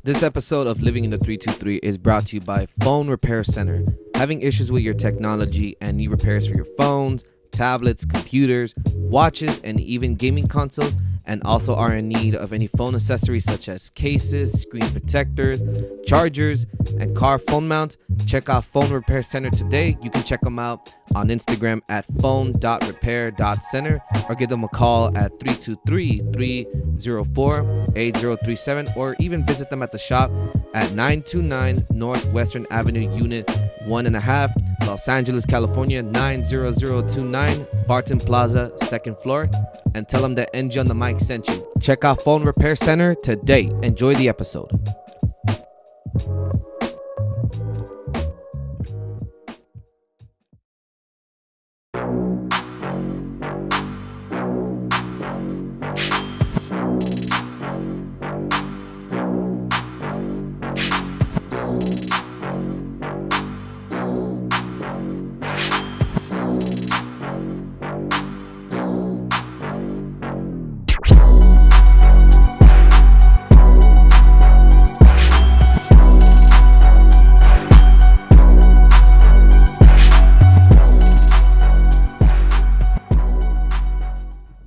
This episode of Living in the 323 is brought to you by Phone Repair Center. Having issues with your technology and need repairs for your phones, tablets, computers, watches, and even gaming consoles, and also are in need of any phone accessories such as cases, screen protectors, chargers, and car phone mounts, check out Phone Repair Center today. You can check them out on Instagram at phone.repair.center or give them a call at 323-304-8037 or even visit them at the shop at 929 Northwestern Avenue, Unit 1.5, Los Angeles, California, 90029, Barton Plaza, 2nd floor, and tell them that NG on the mic sent you. Check out Phone Repair Center today. Enjoy the episode.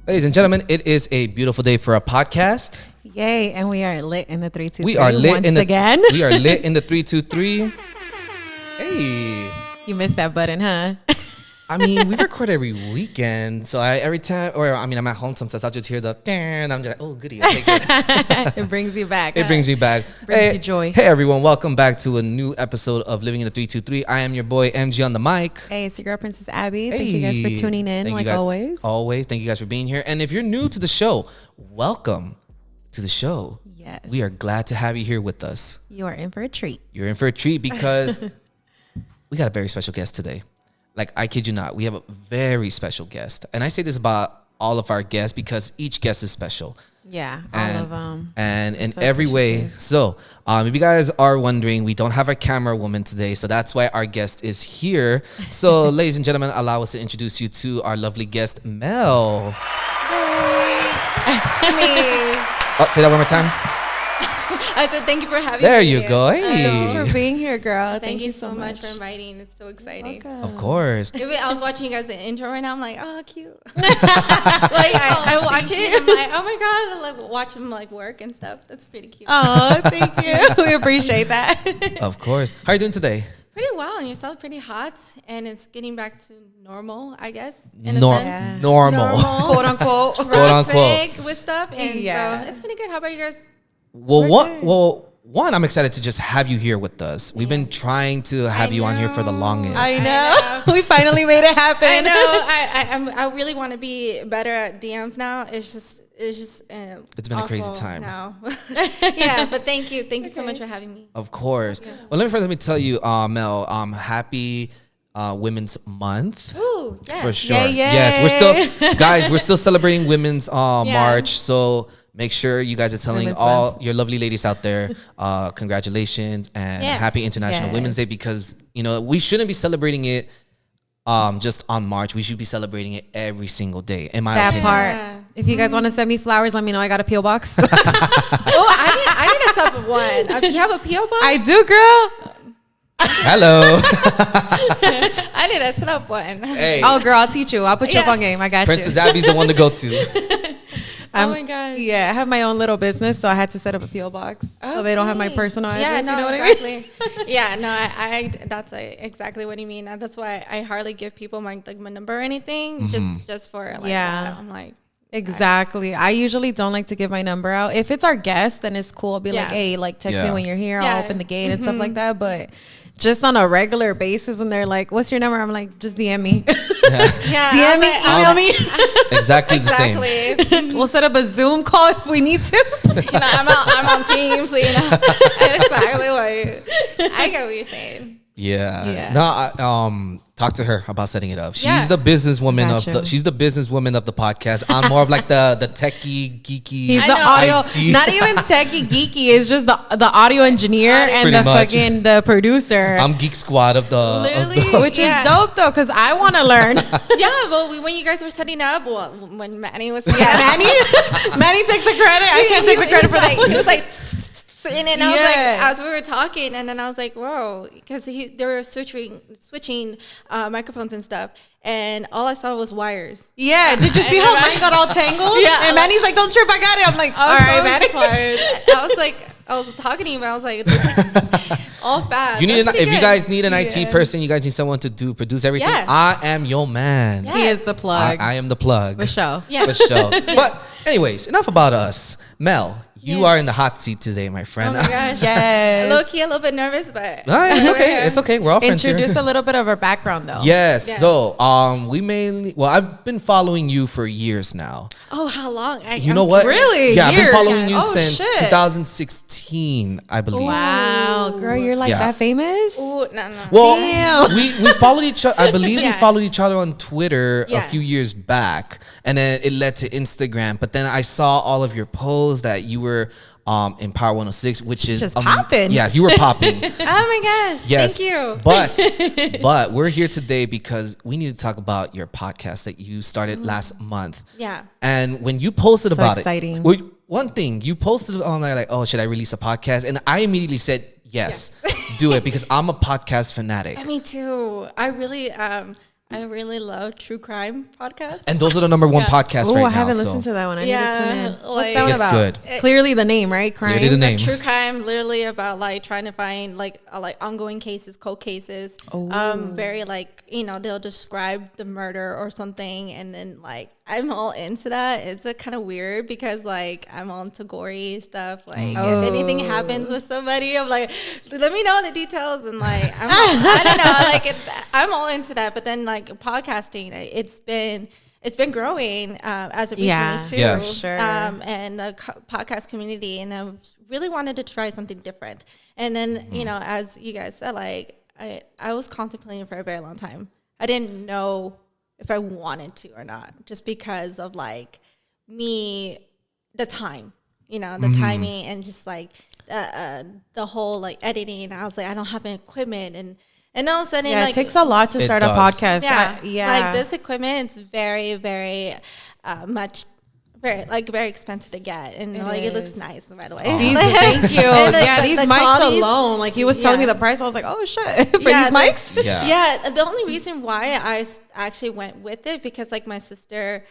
Ladies and gentlemen, it is a beautiful day for a podcast. Yay, and we are lit in the 323. We are lit once in the again. We are lit in the 323. Hey. You missed that button, huh? I mean, we record every weekend, so every time, I'm at home sometimes, I'll just hear the, and I'm just like, oh, goody, I'll take it. It brings you back. It brings you back. Brings you joy. Hey, everyone, welcome back to a new episode of Living in the 323. I am your boy, MG on the mic. Hey, it's your girl, Princess Abby. Thank you guys for tuning in, like always. Always. Thank you guys for being here. And if you're new to the show, welcome to the show. Yes. We are glad to have you here with us. You are in for a treat. You're in for a treat because we got a very special guest today. Like, I kid you not, we have a very special guest. And I say this about all of our guests because each guest is special. Yeah, all of them. And in every way. So, if you guys are wondering, we don't have a camera woman today. So that's why our guest is here. So, ladies and gentlemen, allow us to introduce you to our lovely guest, Mel. Hey. Me. Oh, say that one more time. I said thank you for having me. There you go. Thank Hey. you for being here, girl. Thank you so much for inviting. It's so exciting. Of course. I was watching you guys in intro right now. I'm like, oh, cute. I watch it. I'm like, oh my god. I like watch him like work and stuff. That's pretty cute. Oh, thank you. We appreciate that. Of course. How are you doing today? Pretty well, and yourself pretty hot, and it's getting back to normal, I guess. Normal. Quote unquote. Traffic with stuff, and Yeah. so it's pretty good. How about you guys? One, I'm excited to just have you here with us. We've been trying to have you on here for the longest. I know. We finally made it happen. I know. I really want to be better at DMs now. It's just. It's been a crazy time. Now. Yeah, but thank you so much for having me. Of course. Yeah. Well, let me tell you, Mel. Happy Women's Month. Ooh, yes. For sure. Yay. Yes, we're still celebrating Women's March. So make sure you guys are telling all your lovely ladies out there, congratulations and happy International Women's Day, because we shouldn't be celebrating it just on March. We should be celebrating it every single day, in my opinion. That part. If you guys want to send me flowers, let me know. I got a P.O. box. Oh, I need a sub of one. You have a P.O. box? I do, girl. Hello. I need a set up one. Hey. Oh, girl, I'll teach you. I'll put you up on game. I got Princess you. Abby's the one to go to. Oh my gosh. Yeah, I have my own little business, so I had to set up a P.O. box so they don't have my personal address. Yeah, no, you know what exactly. I mean? Yeah, no, I that's exactly what you mean. And that's why I hardly give people my number or anything, just for that. I'm like. Exactly. I usually don't like to give my number out. If it's our guest, then it's cool. I'll be like, hey, text me when you're here. I'll open the gate and stuff like that. But just on a regular basis, when they're like, what's your number? I'm like, just DM me. DM me, email me. Exactly the same. We'll set up a Zoom call if we need to. I'm on Teams, so exactly what I get what you're saying. Yeah. No, talk to her about setting it up. She's the businesswoman she's the businesswoman of the podcast. I'm more of like the techie, geeky. He's the audio, not even techie, geeky. It's just the audio engineer and the producer. I'm geek squad of the which is dope though, because I want to learn. Yeah, well, when you guys were setting up, when Manny was Manny takes the credit. I can't take the credit for that. He was like. And then I was like, as we were talking, and then I was like, whoa, because they were switching microphones and stuff, and all I saw was wires. Yeah, did you see how mine got all tangled? Yeah, and Manny's like, don't trip, I got it. I'm like, all right, Manny. I was talking to him, I was like, all fast. If you guys need an IT person, you guys need someone to produce everything. Yeah. I am your man. Yes. He is the plug. I am the plug. For sure. Yeah. For sure. But anyways, enough about us. Mel, you are in the hot seat today, my friend. Oh my gosh. Yes. Low-key a little bit nervous, but it's okay. It's okay. We're all friends here. Introduce a little bit of our background, though. Yes. Yeah. So, I've been following you for years now. Oh, how long? You know what? Really? Yeah, I've been following you since 2016, I believe. Wow, girl, you're like that famous? Ooh, no. Well, we followed each other. I believe we followed each other on Twitter a few years back, and then it led to Instagram. But then I saw all of your posts that you were in Power 106, which is just popping. Yeah, you were popping. Oh my gosh! Yes, thank you. But we're here today because we need to talk about your podcast that you started last month. Yeah. And when you posted about exciting. it, one thing you posted on there like, oh, should I release a podcast? And I immediately said yes. Do it because I'm a podcast fanatic. Me too. I really love true crime podcasts. And those are the number one podcasts right now. I haven't listened to that one. I need to tune in. What's that one about? Good. Clearly the name, right? Crime. Clearly the name. True crime, literally about like trying to find like ongoing cases, cold cases. Very like, they'll describe the murder or something, and then like I'm all into that. It's a kind of weird because like I'm all into gory stuff. Like if anything happens with somebody, I'm like, let me know the details, and like I don't know, like I'm all into that. But then like podcasting, it's been growing as of recently too. Yes. Sure. And the podcast community, and I really wanted to try something different. And then as you guys said, like I was contemplating for a very long time. I didn't know if I wanted to or not, just because of like the time, the timing, and just like the whole like editing. I was like, I don't have any equipment, and all of a sudden, it takes a lot to start a podcast. Yeah, like this equipment is very, very much. Very expensive to get, and it looks nice, by the way. Thank you. These mics alone, like he was telling me the price, I was like, oh shit, for these mics. Yeah, the only reason why I actually went with it because like my sister,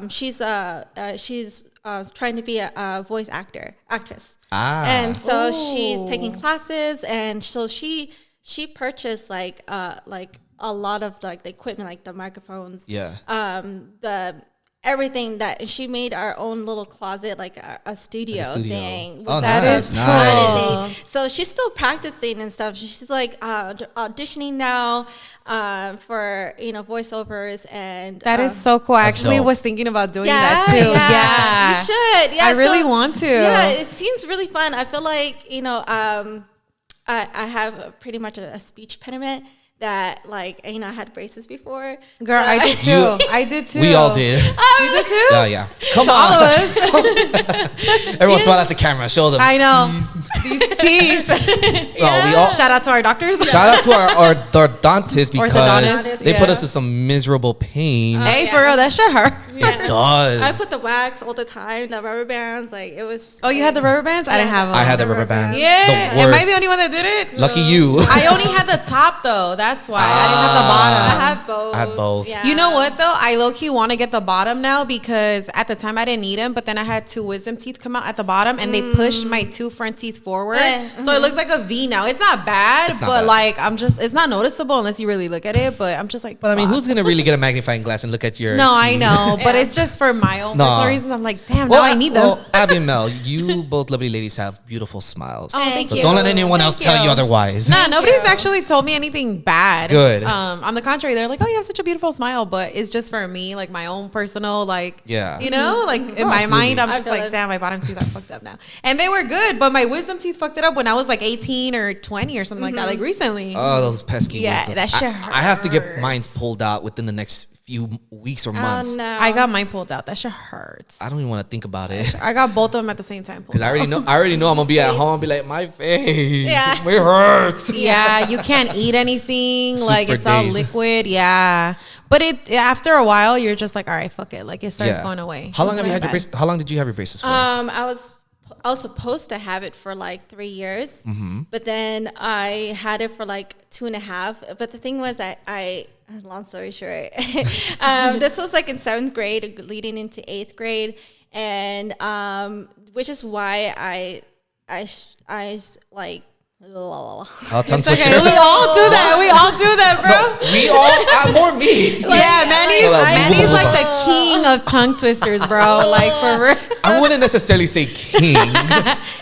she's trying to be a voice actress, and so she's taking classes, and so she purchased like a lot of like the equipment, like the microphones, the everything, that she made our own little closet, like a studio thing. That is cool. So she's still practicing and stuff. She's like auditioning now for voiceovers, and that is so cool. I actually was thinking about doing that too. You should. I really want to. Yeah, it seems really fun. I feel like I have pretty much a speech impediment. That like I had braces before. Girl, I did too. I did too. We all did. You did too? Oh yeah. Come on. All of us. Everyone smile at the camera. Show them. I know. These teeth. We all shout out to our doctors. Shout out to our orthodontist because they put us to some miserable pain. Hey, for real, that shit hurt. It does. I put the wax all the time, the rubber bands. Like it was. Oh, you had the rubber bands? I didn't have them. I had the rubber bands. Yeah. The worst. Am I the only one that did it? Lucky you. I only had the top though. That's why I didn't have the bottom. I had both. Yeah. You know what though? I low key want to get the bottom now because at the time I didn't need them, but then I had 2 wisdom teeth come out at the bottom, and they pushed my 2 front teeth forward, so it looks like a V now. It's not bad, but like it's not noticeable unless you really look at it. But I'm just like, but I mean, who's gonna really get a magnifying glass and look at your? No, teeth? I know, but it's just for my own personal reasons. I'm like, damn, now I need them. Well, Abby and Mel, you both lovely ladies have beautiful smiles. Oh, thank you. So don't let anyone else tell you otherwise. Nah, nobody's actually told me anything bad. Good. On the contrary, they're like, oh, you have such a beautiful smile, but it's just for me, like my own personal, like, like in my mind, I'm just like, damn, my bottom teeth are fucked up now. And they were good, but my wisdom teeth fucked it up when I was like 18 or 20 or something like that, like recently. Oh, those pesky wisdom. That shit hurts. I have to get mine pulled out within the next few weeks or months. No. I got mine pulled out. That shit hurts. I don't even want to think about it. I got both of them at the same time. Because I already know I'm gonna be at home and be like, my face. Yeah. It hurts. Yeah, you can't eat anything. Soup like for it's all days. liquid. Yeah. But after a while, you're just like, all right, fuck it. Like it starts going away. How long have you had your braces? How long did you have your braces for? I was supposed to have it for like 3 years, but then I had it for like 2.5. But the thing was, I long story short, this was like in 7th grade, leading into 8th grade, and which is why I like. Tongue twister. Okay, we all do that. We all do that, bro. No, we all, more me. Manny's like the king of tongue twisters, bro. Like for real. I wouldn't necessarily say king.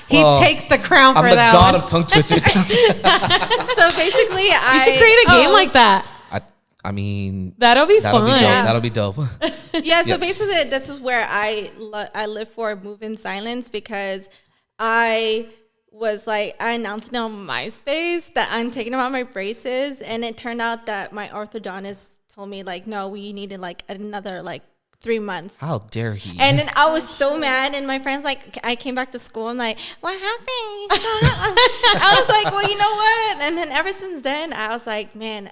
He takes the crown for that. I'm the god of tongue twisters. So basically, you should create a game like that. I mean, that'll be fun. That'll be dope. Yeah. So basically, this is where I live for Move in Silence, because I was like, I announced it on MySpace that I'm taking out my braces, and it turned out that my orthodontist told me like, no, we needed like another like 3 months. How dare he? And then I was so mad, and my friends like, I came back to school and like, what happened? I was like, well, you know what? And then ever since then, I was like, man,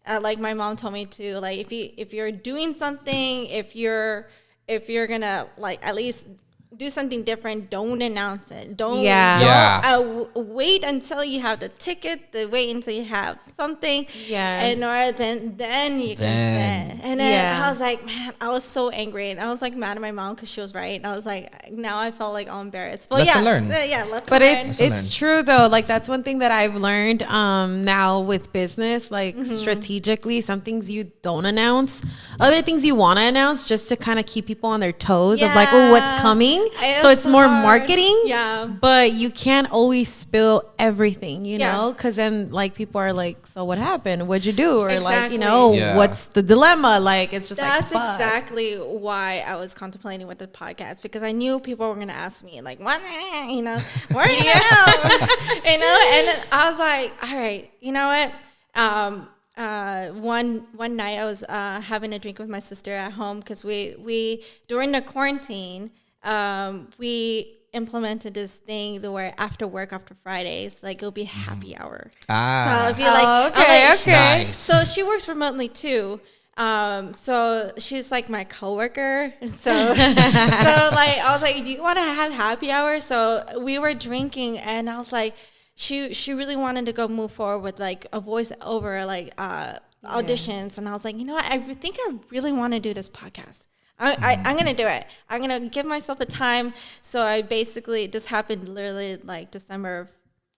like my mom told me to, like, if you're doing something, if you're gonna like at least do something different, don't announce it. Don't wait until you have the ticket, wait until you have something. And or then you can. And then I was like, man, I was so angry, and I was like mad at my mom because she was right. And I was like, now I felt like all embarrassed. But lesson learned. But it's true though. Like that's one thing that I've learned now with business, like strategically, some things you don't announce, other things you want to announce just to kind of keep people on their toes of like, oh, what's coming. So it's more marketing, but you can't always spill everything, you know, because then like people are like, so what happened? What'd you do? Or like, you know, what's the dilemma? Like, it's just that's exactly why I was contemplating with the podcast, because I knew people were going to ask me like, what, you know, where are you now? You know, and then I was like, all right, you know what? One night I was having a drink with my sister at home, because we during the quarantine, we implemented this thing where after work, after Fridays, like it'll be happy hour. So it'll be like, okay. Nice. So she works remotely too. So she's like my coworker. So like I was like, do you want to have happy hour? So we were drinking, and I was like, she really wanted to go move forward with like a voice over like auditions, and I was like, you know what? I think I really want to do this podcast. I'm going to do it. I'm going to give myself a time. So I basically, this happened literally like December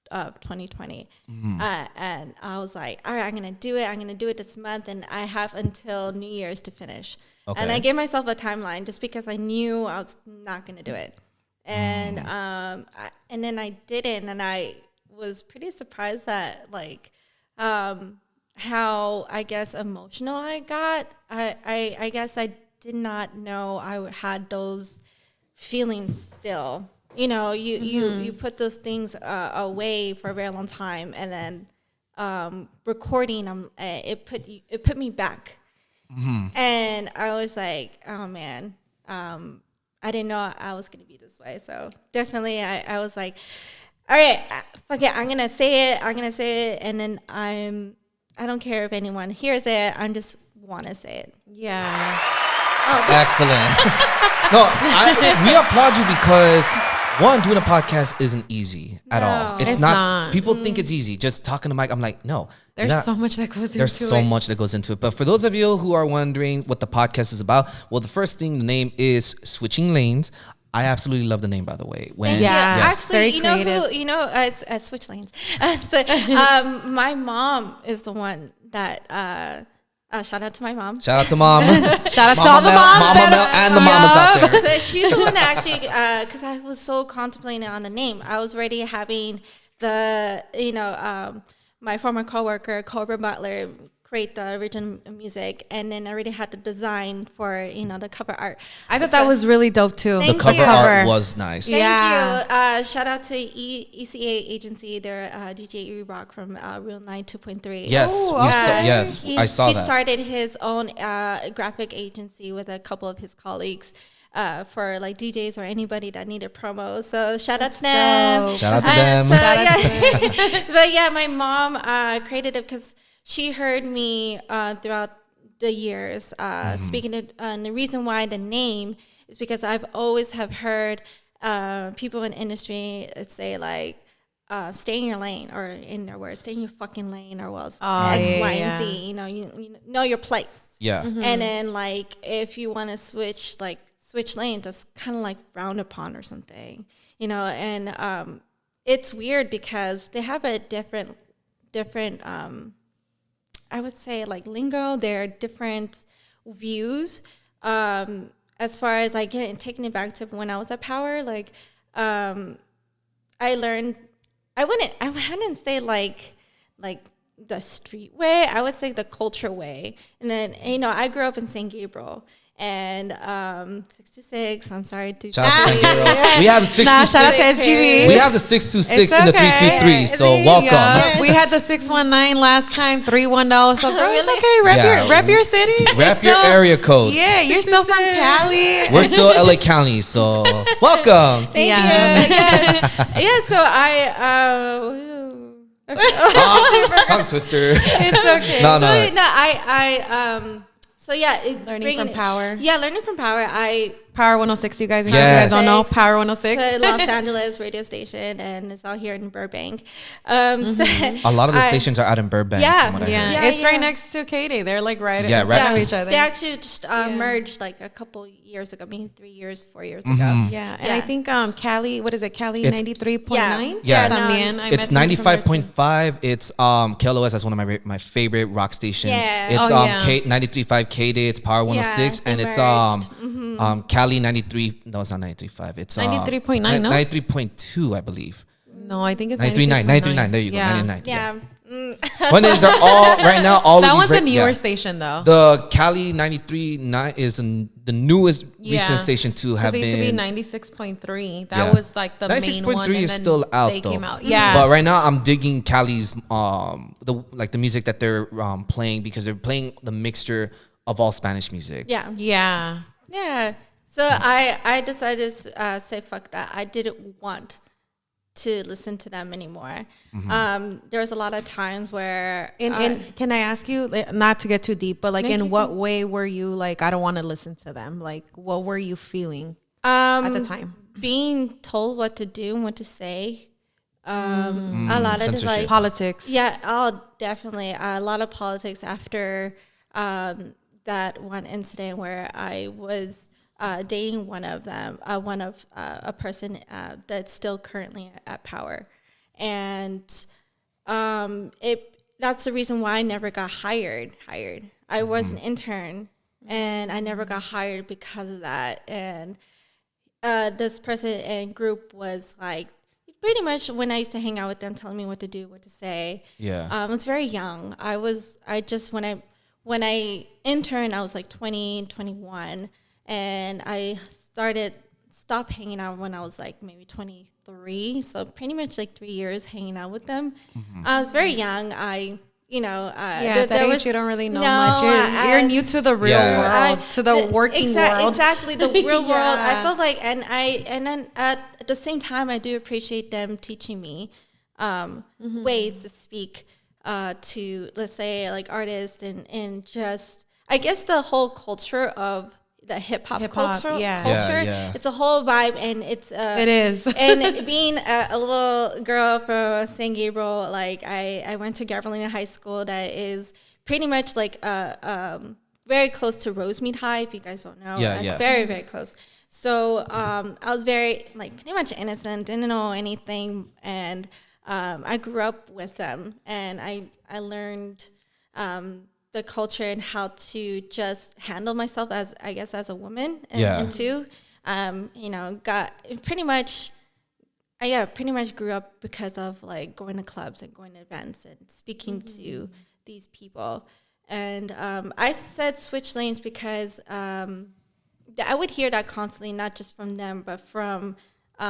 of 2020. And I was like, all right, I'm going to do it. I'm going to do it this month. And I have until New Year's to finish. Okay. And I gave myself a timeline just because I knew I was not going to do it. And and then I did it. And I was pretty surprised that like how, I guess, emotional I got. I guess I did not know I had those feelings still. You know, you put those things away for a very long time, and then recording it put me back. And I was like, oh man, I didn't know I was gonna be this way. So definitely I was like, all right, fuck it, I'm gonna say it, and then I don't care if anyone hears it, I just want to say it. Excellent. No, we applaud you because one, doing a podcast isn't easy at all. It's not. People think it's easy. Just talking to Mike, I'm like, no. There's so much that goes into it. There's so much that goes into it. But for those of you who are wondering what the podcast is about, well, the first thing, the name is Switching Lanes. I absolutely love the name, by the way. Actually, you know who? You know, it's Switch Lanes. My mom is the one that. Shout out to my mom. Shout out to mom. Shout out to all the moms. Mama and the mamas out there. So she's the one that actually, because I was so contemplating on the name. I was already having my former coworker, Cobra Butler, create the original music, and then I already had the design for the cover art. I thought that was really dope too. The cover art was nice. Thank you. Shout out to ECA Agency. They're DJ Rock from Real 9 2.3. Yes, I saw that. He started his own graphic agency with a couple of his colleagues. For like DJs or anybody that needed promos. So shout out to them. Shout out to them. But yeah, my mom created it because she heard me throughout the years speaking to, and the reason why the name is because I've always have heard people in industry say like, stay in your lane, or in their words, stay in your fucking lane, or else X, Y, and Z. You know, you know your place. Yeah. And then like if you want to switch lanes, that's kind of like frowned upon or something. You know, and it's weird because they have a different. I would say like lingo. They're different views. As far as like taking it back to when I was at Power, like I learned. I wouldn't say like the street way. I would say the culture way. And then, you know, I grew up in San Gabriel. And 626, I'm sorry to shout out to San Gabriel. We have the 626. Shout out to SGB. We have the 626 and the 323. So welcome. We had the 619 last time, 310. So girl, it's okay. Rep your city. Rep your area code. Yeah, you're still from Cali. We're still LA County, so welcome. Thank you. Yeah. So tongue twister. It's okay. So yeah, learning from Power. Yeah, learning from Power. Power 106, you guys. Yes. You guys don't know Power 106. It's a Los Angeles radio station, and it's out here in Burbank. So a lot of the stations are out in Burbank. It's right next to Katy. They're like right next to each other. They actually just merged like a couple years ago, maybe 3 years, 4 years ago. Yeah, and I think Cali, what is it? Cali 93.9. It's 95.5. It's KLOS. That's one of my favorite rock stations. It's 93.5 Katy. It's Power 106, and it's Cali 93. No, it's not 93.5. It's 93.9. No, 93.2, I believe. No, I think it's 93.9. 93.9. There you go. 99. Yeah. When is they're all right now? All that of these one's the newer station though. The Cali 93.9 is the newest recent station to have been. It used to be 96.3. That was like the main one. 96.3 is still out though. Came out. Yeah. But right now I'm digging Cali's the music that they're playing, because they're playing the mixture of all Spanish music. Yeah. So I decided to say fuck that. I didn't want to listen to them anymore. There was a lot of times where can I ask you, not to get too deep, but like in what way were you like, I don't want to listen to them? Like what were you feeling at the time? Being told what to do and what to say. A lot of like politics. Yeah, definitely a lot of politics after that one incident where I was dating one of a person that's still currently at Power, and that's the reason why I never got hired. I was an intern, and I never got hired because of that. And this person and group was like, pretty much when I used to hang out with them, telling me what to do, what to say. I was very young. When I interned, I was like 20, 21. And I stopped hanging out when I was like maybe 23. So pretty much like 3 years hanging out with them. I was very young. At that age you don't really know much. You're new to the real world, to the working world. Exactly, the real world. I felt like, and then at the same time, I do appreciate them teaching me ways to speak to, let's say, like artists and just, I guess the whole culture of the hip hop culture. It's a whole vibe, and it is. And being a little girl from San Gabriel, like I went to Gabrielina High School, that is pretty much like very close to Rosemead High. If you guys don't know, it's very, very close. So I was very like pretty much innocent, didn't know anything, and I grew up with them, and I learned the culture and how to just handle myself as a woman, and too, got pretty much grew up because of like going to clubs and going to events and speaking to these people. And I said switch lanes because I would hear that constantly, not just from them, but from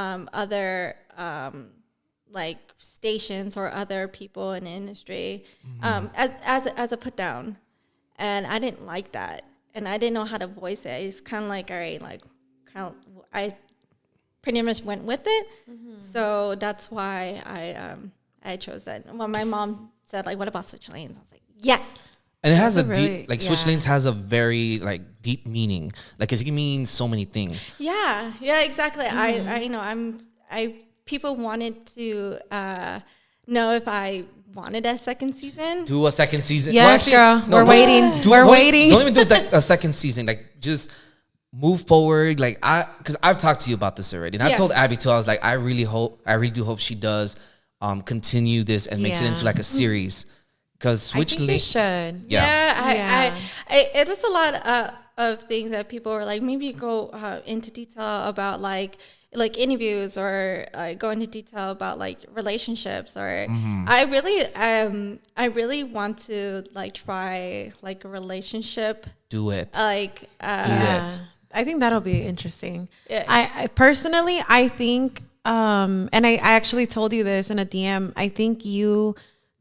other like stations or other people in the industry, as a put down. And I didn't like that, and I didn't know how to voice it. It's kind of like, all right, like I pretty much went with it. So that's why I chose that. Well, my mom said, like, what about switch lanes? I was like, yes. And it has a deep, like switch lanes has a very like deep meaning. Like it can mean so many things. Yeah, exactly. I you know, people wanted to know if I wanted a second season. Do a second season. Yes, well, actually, girl. No, we're waiting. Don't even do a second season. Like just move forward. Like because I've talked to you about this already. And I told Abby too, I was like, I really do hope she does continue this and makes it into like a series. Because switch lanes should. It is a lot of things that people are like, maybe go into detail about like interviews or go into detail about like relationships or I really want to like try like a relationship. Do it. Like do it. I think that'll be interesting. Yeah. I personally, I think, and I actually told you this in a DM. I think you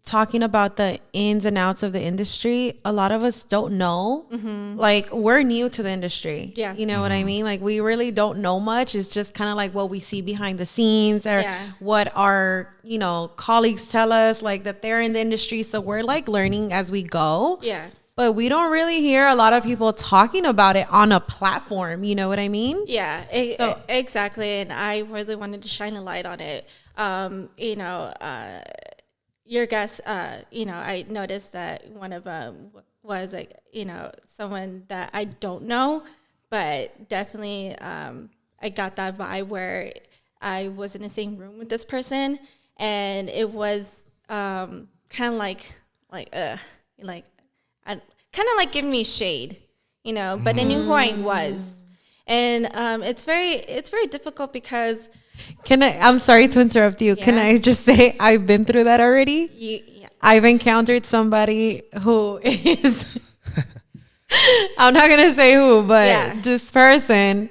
talking about the ins and outs of the industry, a lot of us don't know. Like we're new to the industry. Yeah. You know what I mean? Like we really don't know much. It's just kind of like what we see behind the scenes or what our, you know, colleagues tell us like that they're in the industry. So we're like learning as we go. Yeah. But we don't really hear a lot of people talking about it on a platform. You know what I mean? Yeah, exactly. And I really wanted to shine a light on it. You know, your guest, you know, I noticed that one of them was like, you know, someone that I don't know, but definitely I got that vibe where I was in the same room with this person, and it was kind of like giving me shade, you know, but they knew who I was. And it's very difficult because I'm sorry to interrupt you. Yeah. Can I just say I've been through that already? I've encountered somebody who is I'm not going to say who, but this person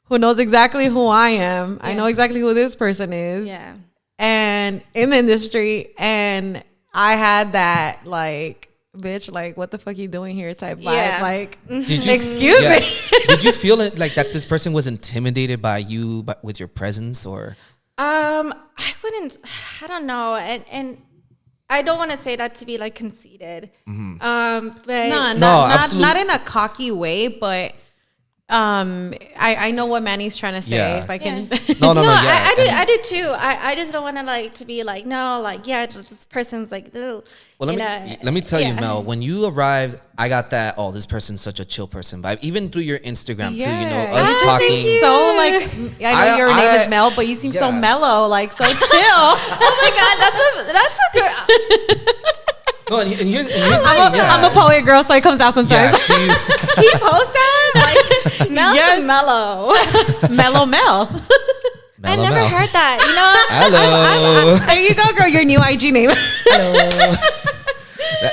who knows exactly who I am. I know exactly who this person is. Yeah. And in the industry, and I had that like, bitch, like what the fuck you doing here type vibe. Like, excuse me. Did you feel it like that this person was intimidated by you with your presence, or I don't know, and I don't want to say that to be like conceited. But not in a cocky way, but I know what Manny's trying to say. If I can, I do too. I just don't want to like to be like, no, like this person's like, ugh. Well, let me tell you, Mel. When you arrived, I got that. Oh, this person's such a chill person vibe. Even through your Instagram too, you know, us talking. So like, I know your name is Mel, but you seem so mellow, like so chill. Oh my god, that's a good. No, and here's I'm a poet girl, so it comes out sometimes. Yeah, he posts that like Mel's mellow, mellow Mel. I never heard that. You know, hello. There you go, girl. Your new IG name. Hello.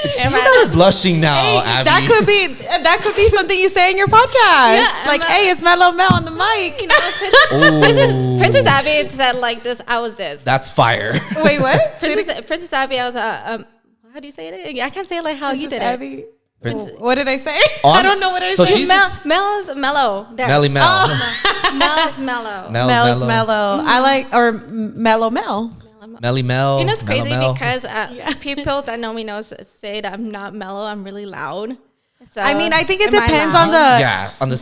She's blushing now, Abby. That could be something you say in your podcast. Yeah, like, hey, it's Mellow Mel on the mic. You know, Princess Abby said like this. I was this. That's fire. Wait, what? Princess Abby. I was how do you say it? I can't say it like how you did Abby. What did I say? I don't know what I said. Mel is mellow. Melly Mel. Oh. Mel is mellow. Mel's mellow. I like, or Mellow Mel. Melly Mel. You know, it's crazy because people that know me say that I'm not mellow. I'm really loud. So, I mean, I think it depends on the on the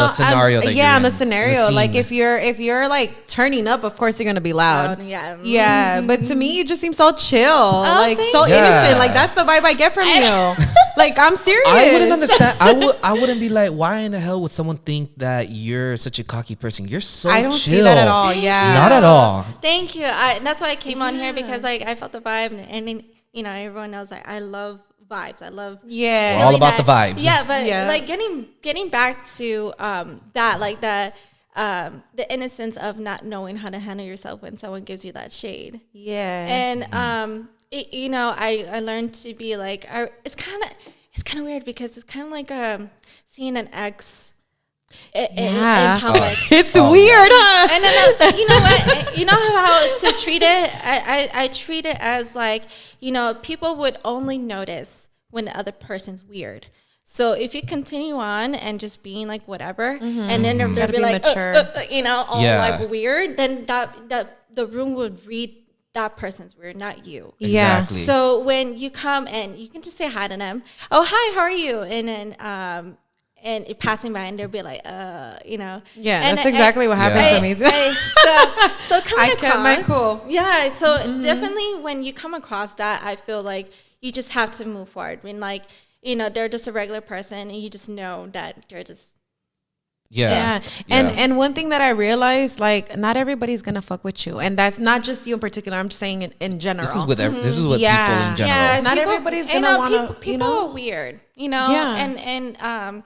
scenario. On the scenario. Like if you're like turning up, of course you're gonna be loud. Yeah. But to me, you just seem so chill, like so innocent. Like that's the vibe I get from you. Like I'm serious. I wouldn't understand. I wouldn't be like, why in the hell would someone think that you're such a cocky person? You're so chill. I don't see that at all. Yeah, not at all. Thank you. That's why I came on here, because like I felt the vibe, and then, you know, everyone knows like I love vibes. I love we're all about the vibes. Yeah, but like getting back to that, like that the innocence of not knowing how to handle yourself when someone gives you that shade. Yeah. And you know, I learned to be like, it's kind of weird because it's kind of like seeing an ex in public. It's weird, huh? And then so you know what? You know how to treat it? I treat it as like, you know, people would only notice when the other person's weird. So if you continue on and just being like whatever, and then they'll be like, you know, all like weird, then that the room would read that person's weird, not you. Exactly. So when you come and you can just say hi to them. Oh, hi, how are you? And then and passing by and they'll be like, you know. Yeah, and that's exactly what happened to me. So coming across. kept my cool. Yeah, so definitely when you come across that, I feel like you just have to move forward. I mean, like, you know, they're just a regular person and you just know that they're just. Yeah. And one thing that I realized, like, not everybody's gonna fuck with you, and that's not just you in particular. I'm just saying in general. This is with people in general. Yeah, not everybody's gonna want to. People are weird, you know. Yeah. And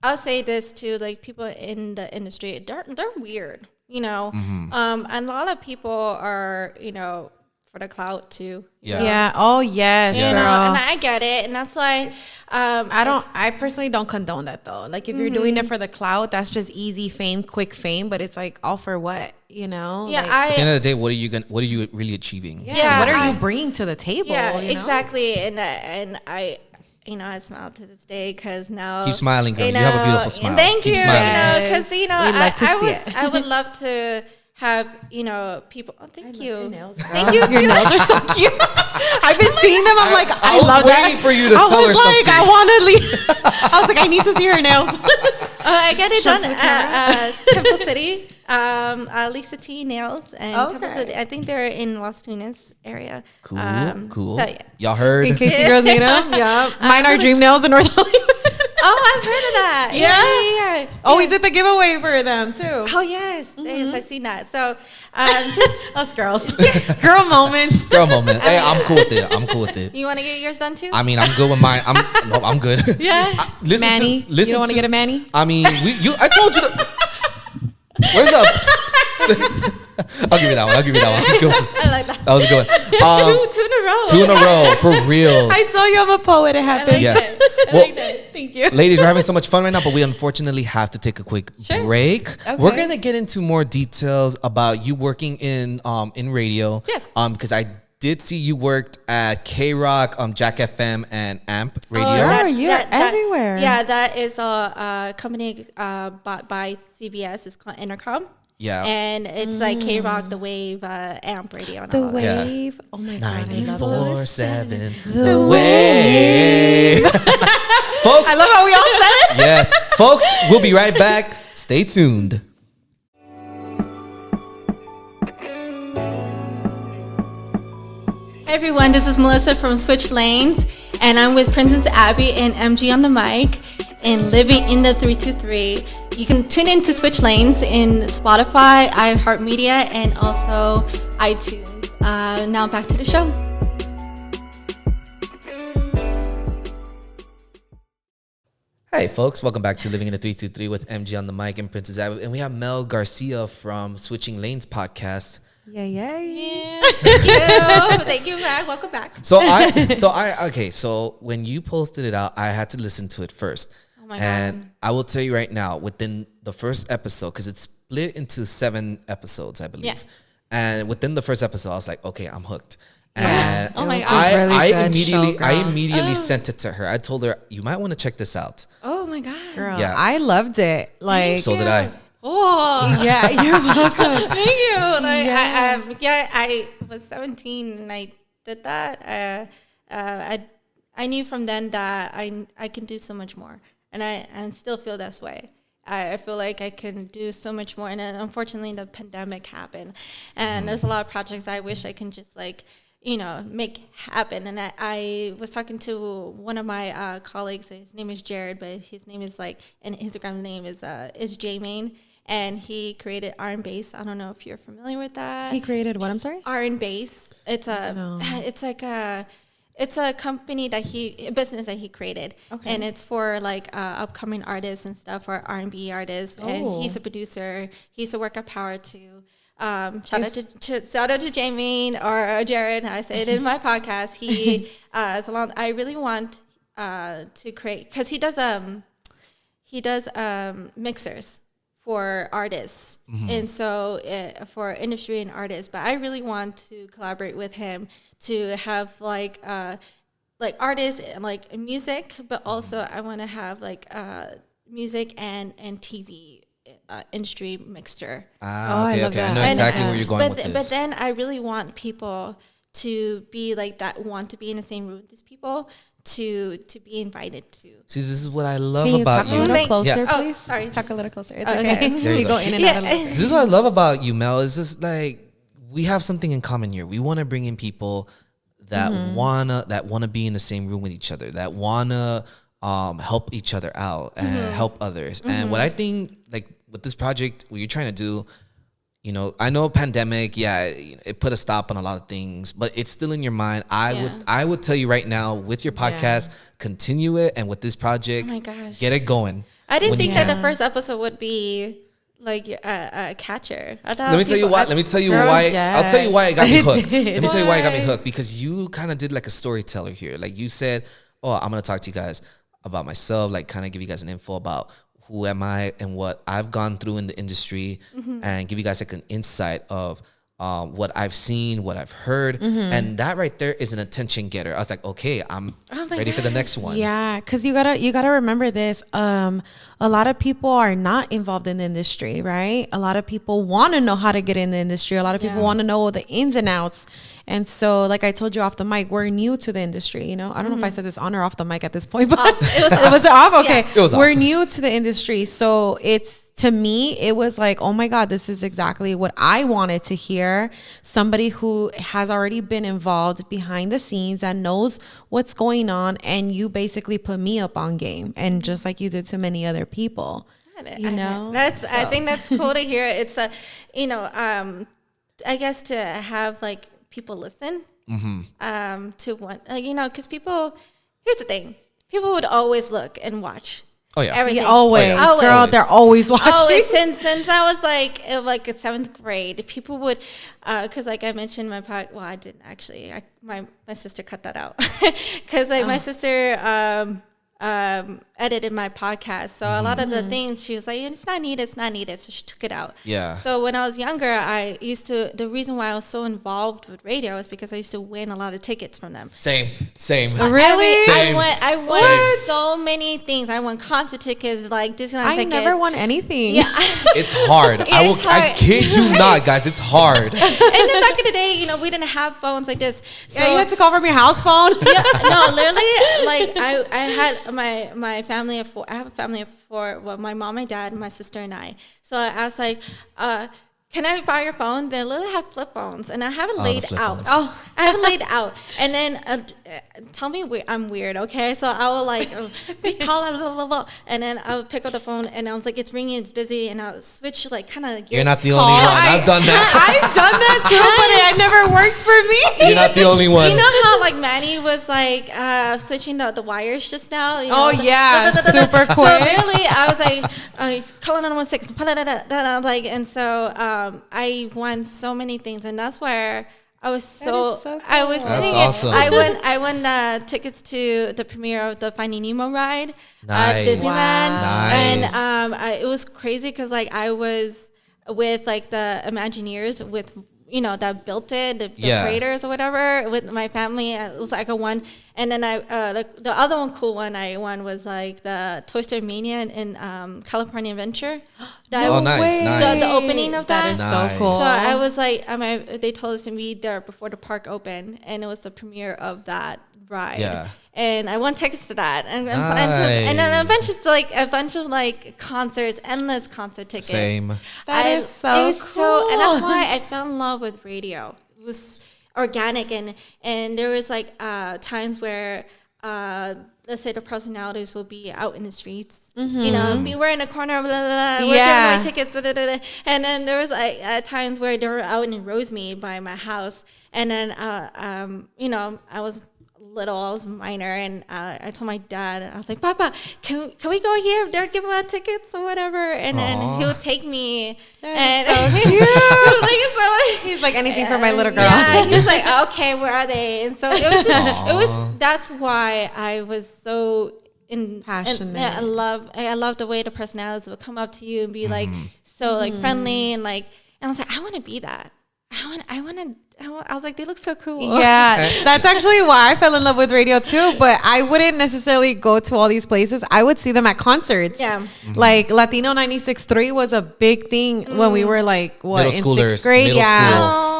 I'll say this too, like people in the industry, they're weird, you know. And a lot of people are, you know, for the clout too. Yeah. Oh yes, you know, and I get it, and that's why. I personally don't condone that though. Like if you're doing it for the clout, that's just easy fame, quick fame. But it's like all for what, you know? Yeah. Like, at the end of the day, what are you really achieving? Yeah. What are you bringing to the table? Yeah, you know? exactly. And I. You know, I smile to this day because now. Keep smiling, girl. You have a beautiful smile. Thank you. Keep smiling. Because you know, I would love to have, you know, people. Oh, thank you. Your nails, thank you. Your nails are so cute. I've been seeing them. I'm like, I love that. I was waiting for you to tell her something. I want to leave. I was like, I need to see her nails. I get it done at Temple City. Lisa T Nails and Temple City. I think they're in Los Tunas area. Cool. So, yeah. Y'all heard? In case you girls need them. Yeah. Mine are Dream Nails in North Hollywood. Oh, I've heard of that. Yeah. Oh, we did the giveaway for them too. Oh, yes. Yes, I've seen that. So, just us girls. Girl moments. Girl moment. Hey, I'm cool with it. You want to get yours done too? I mean, I'm good with mine. I'm good. Yeah. Listen. You don't want to get a Manny? I mean, I told you to. Where's the? I'll give you that one. Let's go. I like that. That was a good one. Two in a row. 2 in a row, for real. I told you I'm a poet. It happened. I like that. Thank you. Ladies, we're having so much fun right now, but we unfortunately have to take a quick break. Okay. We're gonna get into more details about you working in radio. Yes. Because I did see you worked at KROQ, Jack FM, and AMP Radio. Oh, you're everywhere. Yeah, that is a company bought by CBS. It's called Entercom. Yeah. And it's like KROQ, The Wave, AMP Radio. And The all that. Wave. Oh my God. 94.7. The Wave. Folks. I love how we all said it. Yes. Folks, we'll be right back. Stay tuned. Hey everyone, this is Melissa from Switch Lanes, and I'm with Princess Abby and MG on the mic and Living in the 323. You can tune in to Switch Lanes in Spotify, iHeartMedia, and also iTunes. Now back to the show. Hey folks, welcome back to Living in the 323 with MG on the mic and Princess Abby. And we have Mel Garcia from Switching Lanes podcast. Yeah. Thank you. Thank you, Mac. Welcome back. So when you posted it out, I had to listen to it first. Oh my and God. I will tell you right now, within the first episode, because it's split into 7 episodes, I believe. Yeah. And within the first episode, I was like, okay, I'm hooked. And Oh my God. I immediately sent it to her. I told her, you might want to check this out. Oh my God. Girl, Yeah. I loved it. Like, So did I. Oh, yeah, you're welcome. thank you. Like, I was 17 and I did that. I knew from then that I can do so much more, and I still feel this way. I feel like I can do so much more, and then unfortunately the pandemic happened, and there's a lot of projects I wish I can just make happen. And I was talking to one of my colleagues. His name is Jared, but his name is and Instagram name is J-Main. And he created R&B Bass. I don't know if you're familiar with that. He created what? I'm sorry? R&B Bass. It's a company a business that he created. Okay. And it's for upcoming artists and stuff, or R&B artists. Oh. And he's a producer. He used to work at Power too. Shout out to Jamie or Jared. I say it in my podcast. He I really want to create, because he does mixers for artists, and so for industry and artists. But I really want to collaborate with him to have artists and music, but also I want to have music and TV industry mixture. Okay. I know exactly where you're going with this. But then I really want people to be like that, want to be in the same room with these people, to be invited to. See, this is what I love Can about you. you. Talk a little closer, please. Oh, sorry. Talk a little closer. It's okay. Okay. You go in and out a little bit. This is what I love about you, Mel. Is just like we have something in common here. We want to bring in people that wanna be in the same room with each other, that wanna help each other out and help others. And what I think, like with this project, what you're trying to do, you know, I know pandemic, it put a stop on a lot of things, but it's still in your mind. I would tell you right now, with your podcast, continue it, and with this project, oh my gosh, get it going. I didn't think that the first episode would be like a catcher. I thought Let me tell you why. I'll tell you why it got me hooked. Let me tell you why it got me hooked, because you kind of did like a storyteller here. Like you said, oh, I'm going to talk to you guys about myself, like kind of give you guys an info about who am I and what I've gone through in the industry, and give you guys like an insight of what I've seen, what I've heard. And that right there is an attention getter. I was like, okay, I'm ready for the next one. Yeah, because you gotta remember this. A lot of people are not involved in the industry, right? A lot of people want to know how to get in the industry. A lot of people want to know the ins and outs. And so, like I told you off the mic, we're new to the industry. You know, I don't know if I said this on or off the mic at this point, but it was off. Okay, yeah. We're new to the industry, so to me, it was like, oh my God, this is exactly what I wanted to hear. Somebody who has already been involved behind the scenes and knows what's going on, and you basically put me up on game, and just like you did to many other people. You know, I think that's cool to hear. It's I guess to have like people listen to one, because people, here's the thing, people would always look and watch. Oh yeah, everything. Yeah, always. Always. Girl, they're always watching. Always. Since I was like in seventh grade, people would, because like I mentioned my well, I didn't actually. My sister cut that out, because like my sister edited my podcast, so a lot of the things she was like, it's not needed, so she took it out. Yeah. So when I was younger, the reason why I was so involved with radio is because I used to win a lot of tickets from them. Same. Really? Same. I won so many things. I won concert tickets, like Disneyland tickets. I never won anything. Yeah. It's hard. I kid you not, guys. It's hard. And then back in the day, we didn't have phones like this. So you had to call from your house phone. Yeah, no, literally, like I had my family of four. I have a family of four. Well, my mom, my dad, my sister, and I. So I was like, can I borrow your phone? They literally have flip phones, and I have it laid out. Phones. I have it laid out. And then tell me I'm weird, okay? So I will like call out, blah, blah, blah, and then I would pick up the phone, and I was like, it's ringing, it's busy, and I'll switch like kind of. You're not the only one. I've done that. I've done that too, but it never worked for me. You're not the only one. You know how like Manny was like switching the wires just now? Super quick. So really, I was like, call 916, like, and so I won so many things, and that's where I was so cool. I was That's thinking, awesome. I won tickets to the premiere of the Finding Nemo ride at Nice. Disneyland. Nice. And it was crazy because like I was with like the Imagineers with that built it, the creators or whatever, with my family. It was like a one. And then I like the other cool one I won was like the Toy Story Mania in California Adventure. Nice. The opening of that. That is so cool. So I was like, they told us to be there before the park opened, and it was the premiere of that ride. Yeah. And I won tickets to that, and then a bunch of like concerts, endless concert tickets. Same. That is so cool. And that's why I fell in love with radio. It was organic, and there was like times where let's say the personalities will be out in the streets, we're in a corner, blah, blah, blah, we're getting my tickets, blah, blah, blah. And then there was like times where they were out in Rosemead by my house, and then I was little, I was minor, and I told my dad, I was like, Papa, can we go here? They're giving out tickets or whatever, and then he would take me. And so cute. He's like, anything for my little girl. Yeah, he was like, okay, where are they? And so it was that's why I was so passionate. I love the way the personalities would come up to you and be like so like friendly and like, and I was like, I want to be that. I was like, they look so cool. Yeah, that's actually why I fell in love with radio too. But I wouldn't necessarily go to all these places. I would see them at concerts. Yeah. Like Latino 96.3 was a big thing when we were like, what, in sixth grade?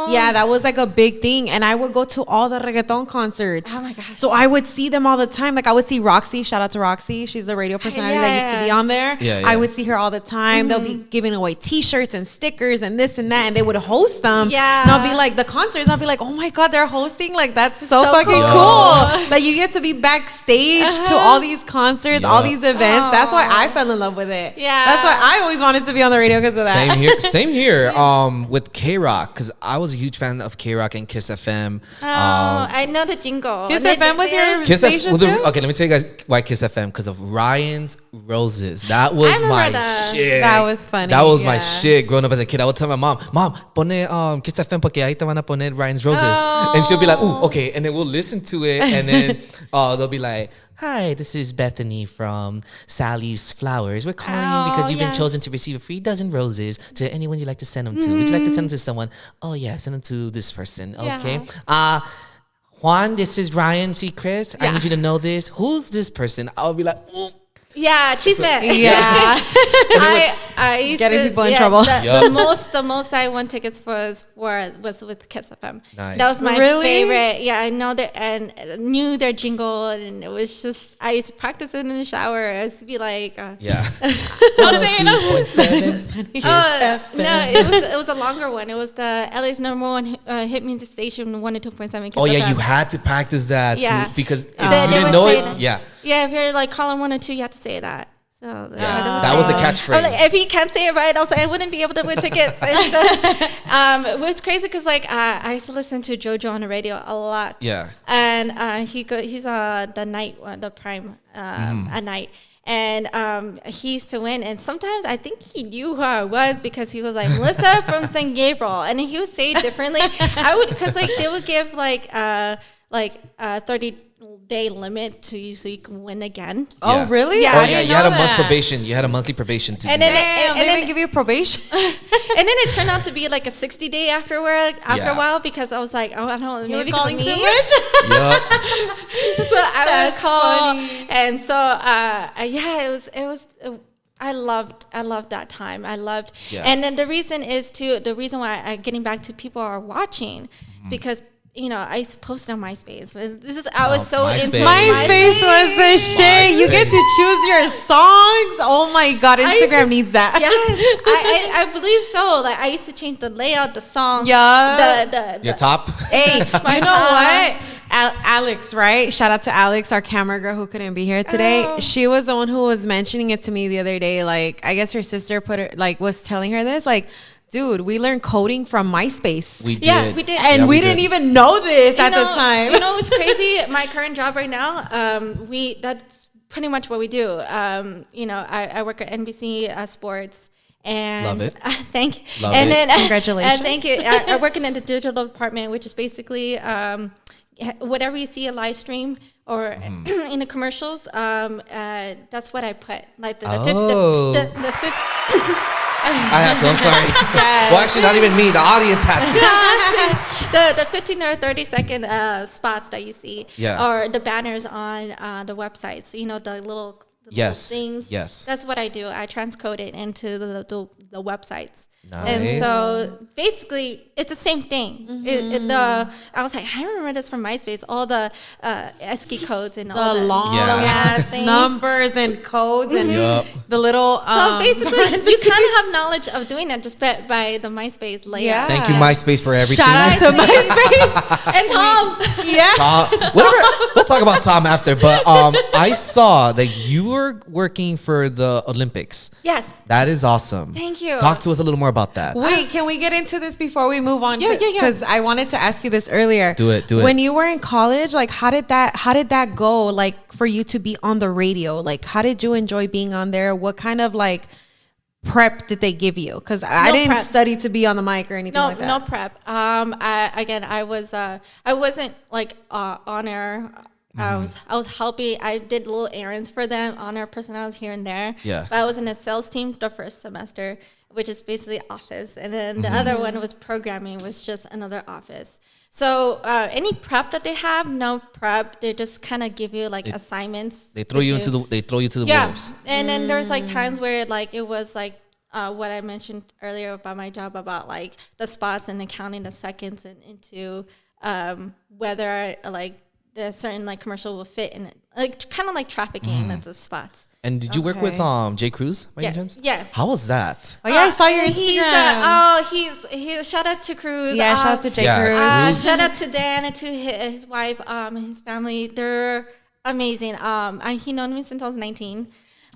Yeah, that was like a big thing. And I would go to all the reggaeton concerts. Oh my gosh. So I would see them all the time. Like I would see Roxy. Shout out to Roxy. She's the radio personality that used to be on there. I would see her all the time. They'll be giving away t-shirts and stickers and this and that. And they would host them. Yeah. And I'll be like, the concerts, I'll be like, oh my God, they're hosting. Like that's so fucking cool. Like you get to be backstage to all these concerts, all these events. That's why I fell in love with it. Yeah. That's why I always wanted to be on the radio because of that. Same here. With KROQ, because I was a huge fan of KROQ and Kiss FM. I know the jingle. Kiss FM was your Kiss station too? Okay, let me tell you guys why Kiss FM. Because of Ryan's Roses. That was my shit. That was funny. That was my shit. Growing up as a kid, I would tell my mom, pone Kiss FM porque ahí te van a poner Ryan's Roses. And she'll be like, ooh, okay. And then we'll listen to it. And then they'll be like, hi, this is Bethany from Sally's Flowers. We're calling you because you've been chosen to receive a free dozen roses to anyone you'd like to send them to. Would you like to send them to someone? Oh, yeah, send them to this person. Okay. Juan, this is Ryan Seacrest. I need you to know this. Who's this person? I'll be like, ooh. Yeah, Cheeseman. Yeah. I used getting to, people in trouble. The most I won tickets was with Kiss FM. Nice. That was my favorite. Yeah, I know that and knew their jingle, and it was just I used to practice it in the shower. I used to be like, yeah. 102.7 Kiss FM. No, it was a longer one. It was the LA's #1 hit music station, 102.7. Oh yeah, you had to practice that too, because if you they didn't know it. Yeah. Yeah, if you're like calling 102, you have to say that. So that was a catchphrase. Like, if you can't say it right, also I wouldn't be able to win tickets. It was crazy because like I used to listen to JoJo on the radio a lot. Yeah. And he's the night the prime at night. And he used to win, and sometimes I think he knew who I was because he was like Melissa from San Gabriel, and he would say it differently. I would because like they would give like 30-day limit to you so you can win again. Oh really? Yeah. Oh yeah, you had a month probation. You had a monthly probation to and do then that. And then give you probation. And then it turned out to be like a 60-day after a while because I was like, oh, I don't know, maybe because of me. Too much? Yep. So I would call, and so it was. I loved that time. I loved, and then the reason why getting back to people are watching is because. You know, I used to post on MySpace. I was so into MySpace was the shit. You get to choose your songs. Oh my God, Instagram needs that. Yes, I believe so. Like I used to change the layout, the song. Yeah. Your top. Hey, you know what? Alex, right? Shout out to Alex, our camera girl who couldn't be here today. Oh. She was the one who was mentioning it to me the other day. Like, I guess her sister was telling her this. Like, dude, we learned coding from MySpace. We did. Yeah, we did. And we didn't even know this at the time. You know what's crazy? My current job right now, that's pretty much what we do. You know, I work at NBC Sports. And love it. Thank you. Love and it. Then, congratulations. And thank you. I work in the digital department, which is basically whatever you see a live stream or in the commercials. That's what I put. Like the 50. I had to. I'm sorry. Yes. Well, actually, not even me. The audience had to. the 15 or 30-second spots that you see, or the banners on the websites. You know, the little things. Yes. That's what I do. I transcode it into the websites. Nice. And so basically, it's the same thing. I was like, I remember this from MySpace. All the ASCII codes and all the long ass numbers and codes and the little. So basically, you kind of have knowledge of doing that just by the MySpace layout. Yeah. Thank you, MySpace, for everything. Shout out to MySpace and Tom. Yeah. Whatever. We'll talk about Tom after. But I saw that you were working for the Olympics. Yes. That is awesome. Thank you. Talk to us a little more about that. Wait, can we get into this before we move on? Yeah. Because I wanted to ask you this earlier. Do it. When you were in college, like how did that go? Like for you to be on the radio, like how did you enjoy being on there? What kind of like prep did they give you? Because I didn't study to be on the mic or anything like that. No prep. I wasn't like on air. I was helping. I did little errands for them, on air personalities here and there. Yeah. But I was in a sales team the first semester, which is basically office. And then the other one was programming, was just another office. So any prep that they have, no prep. They just kind of give you like assignments. They throw you to the wolves. And then there's like times where like it was like what I mentioned earlier about my job, about like the spots and counting the seconds and into whether like the certain like commercial will fit in it, like kind of like trafficking at the spots. And did you work with J. Cruz by any chance? Yes. How was that? Oh yeah, I saw your Instagram. He's shout out to Cruz. Yeah, shout out to J. Cruz. Shout out to Dan and to his wife, his family. They're amazing. He known me since I was 19.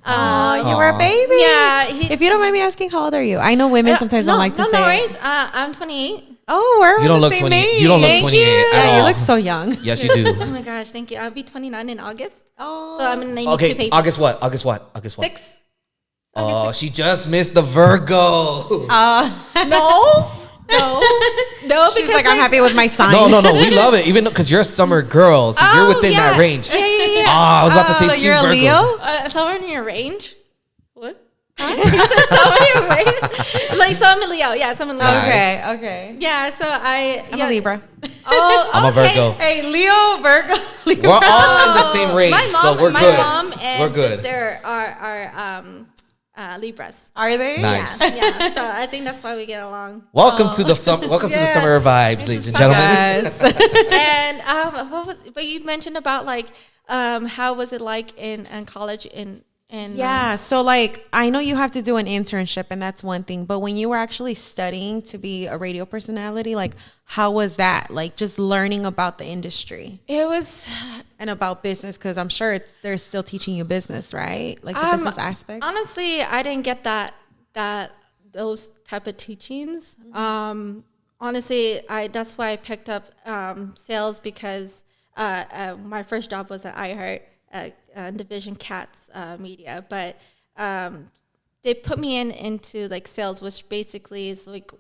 You were a baby. Yeah. If you don't mind me asking, how old are you? I know women sometimes don't like to say. No worries. I'm 28. Oh, we're you don't look 28. You don't look 28 at all. You look so young. Yes, you do. Oh my gosh, thank you. I'll be 29 in August. Oh, so I'm in 92 paper. August what? 6. Oh, she just missed the Virgo. No. She's like, I'm happy with my sign. No. We love it, even because you're a summer girl, so you're within that range. Yeah. I was about to say so you're a Leo. Somewhere in your range. What? Like, so I'm a Leo. Yeah, so I'm a Leo. Nice. Okay. Yeah, so I'm a Libra. Oh, I'm a Virgo. Hey, Leo, Virgo. Libra. We're all in the same range, so we're good. My mom and sister are Libras. Are they? Nice. Yeah. So I think that's why we get along. Welcome to the summer vibes, ladies and gentlemen. And but you mentioned about like how was it like in college in so like I know you have to do an internship and that's one thing, but when you were actually studying to be a radio personality, like how was that, like just learning about the industry? It was, and about business, because I'm sure they're still teaching you business, right? Like the business aspect. Honestly, I didn't get those type of teachings. Honestly, that's why I picked up sales, because my first job was at iHeart. Division Cats Media, but they put me into like sales, which basically is like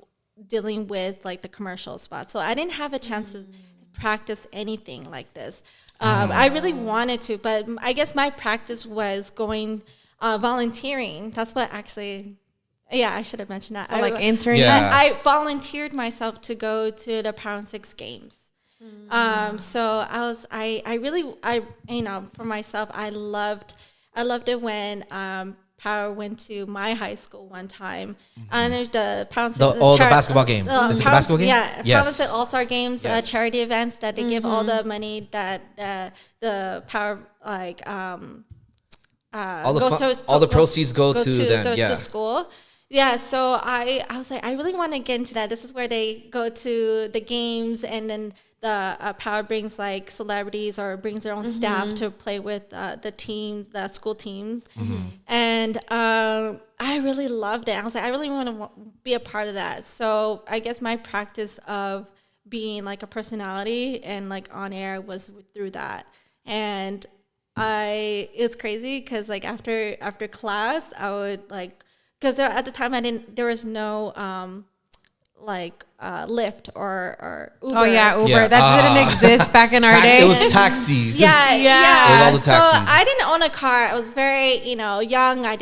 dealing with like the commercial spots. So I didn't have a chance to practice anything like this. I really wanted to, but I guess my practice was going volunteering. That's what actually. Yeah, I should have mentioned that. So like interning. Yeah. I volunteered myself to go to the Power 6 games. So I really for myself, I loved it when Power went to my high school one time, and the Power the basketball game. Is it the basketball game? Yeah, yes. Power All-Star games, charity events that they give all the money that the Power like all the proceeds go to the school. Yeah, so I was like, I really want to get into that. This is where they go to the games, and then the Power brings like celebrities or brings their own staff to play with the school teams. And I really loved it. I was like, I really want to be a part of that. So I guess my practice of being like a personality and like on air was through that. And it was crazy because like after class, I would like, because at the time there was no Lyft or Uber. Oh yeah, Uber. Yeah. That didn't exist back in our day. It was taxis. Yeah. It was all the taxis. So I didn't own a car. I was very young. I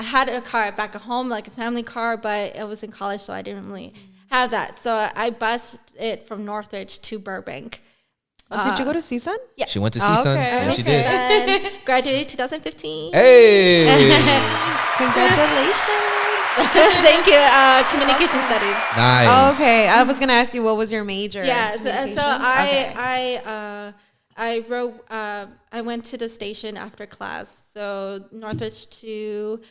had a car back at home, like a family car, but it was in college, so I didn't really have that. So I bused it from Northridge to Burbank. Did you go to CSUN? Yeah. She went to CSUN. Okay. Yeah, she did. And graduated 2015. Hey! Congratulations. Thank you. Communication studies. Nice. Okay. I was going to ask you, what was your major? Yeah. So I wrote, I went to the station after class. So Northridge to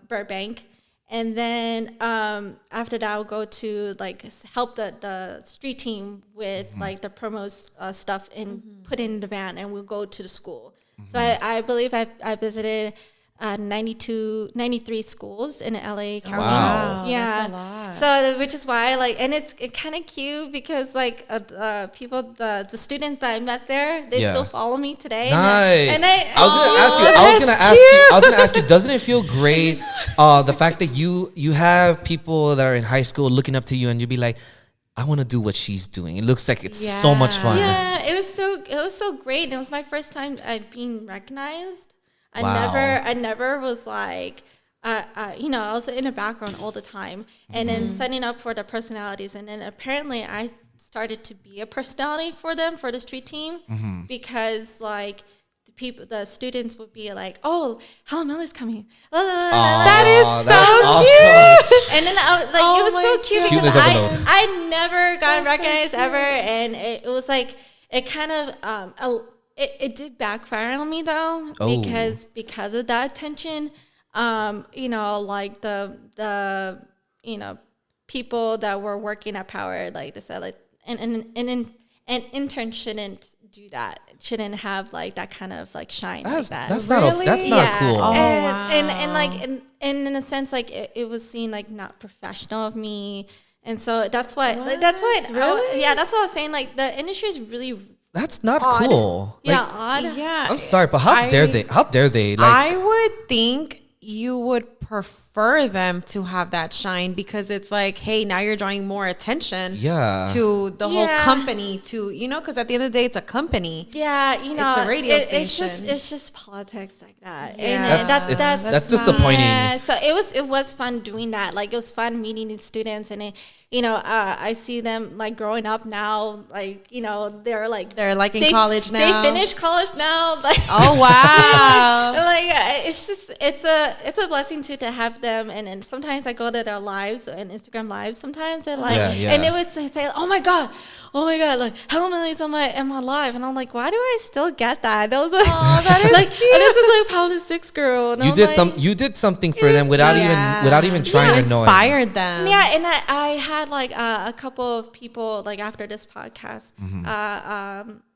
Burbank. And then after that, I'll go to like help the street team with like the promos stuff and put in the van, and we'll go to the school. So I believe I visited 93 schools in LA County. Wow. Yeah, that's a lot. So which is why and it's kind of cute because like people, the students that I met there, they still follow me today. Nice. And I was gonna ask you, doesn't it feel great the fact that you have people that are in high school looking up to you and you'd be like, I want to do what she's doing. It looks like it's so much fun. Yeah, it was so great. And it was my first time being recognized. I never was like, I was in the background all the time, and then setting up for the personalities, and then apparently I started to be a personality for them, for the street team, because like the students would be like, "Oh, Helen Miller's coming." That is so cute. And then it was so cute because I never got recognized ever, and it was like it kind of it did backfire on me though, because of that attention. Like the people that were working at Power, like they said, like an intern shouldn't do that. Shouldn't have like that kind of like shine like that. That's really? That's not cool. Oh, wow. And like in a sense, like it was seen like not professional of me, and so that's why really? That's what I was saying. Like the industry is really. That's not odd. Cool. Yeah, like, odd. Yeah. I'm sorry, but how dare they? How dare they? Like, I would think you would prefer them to have that shine because it's like, hey, now you're drawing more attention to the whole company, to, because at the end of the day, it's a company. Yeah, it's a radio station. It's just politics like that. Yeah. And that's disappointing. Yeah, so it was fun doing that. Like, it was fun meeting these students, and I see them like growing up now. Like, they're in college now. They finished college now. Like, oh wow! Like, it's a blessing to have them. And sometimes I go to their lives and Instagram lives. Sometimes they're like, and they would say, "Oh my god, like Helen Millie's on my live," and I'm like, why do I still get that? That was like, that is like, cute. And this is like Pound and Six girl. And you did something for them without even trying to know. Inspired them. Yeah, and I had like a couple of people like after this podcast,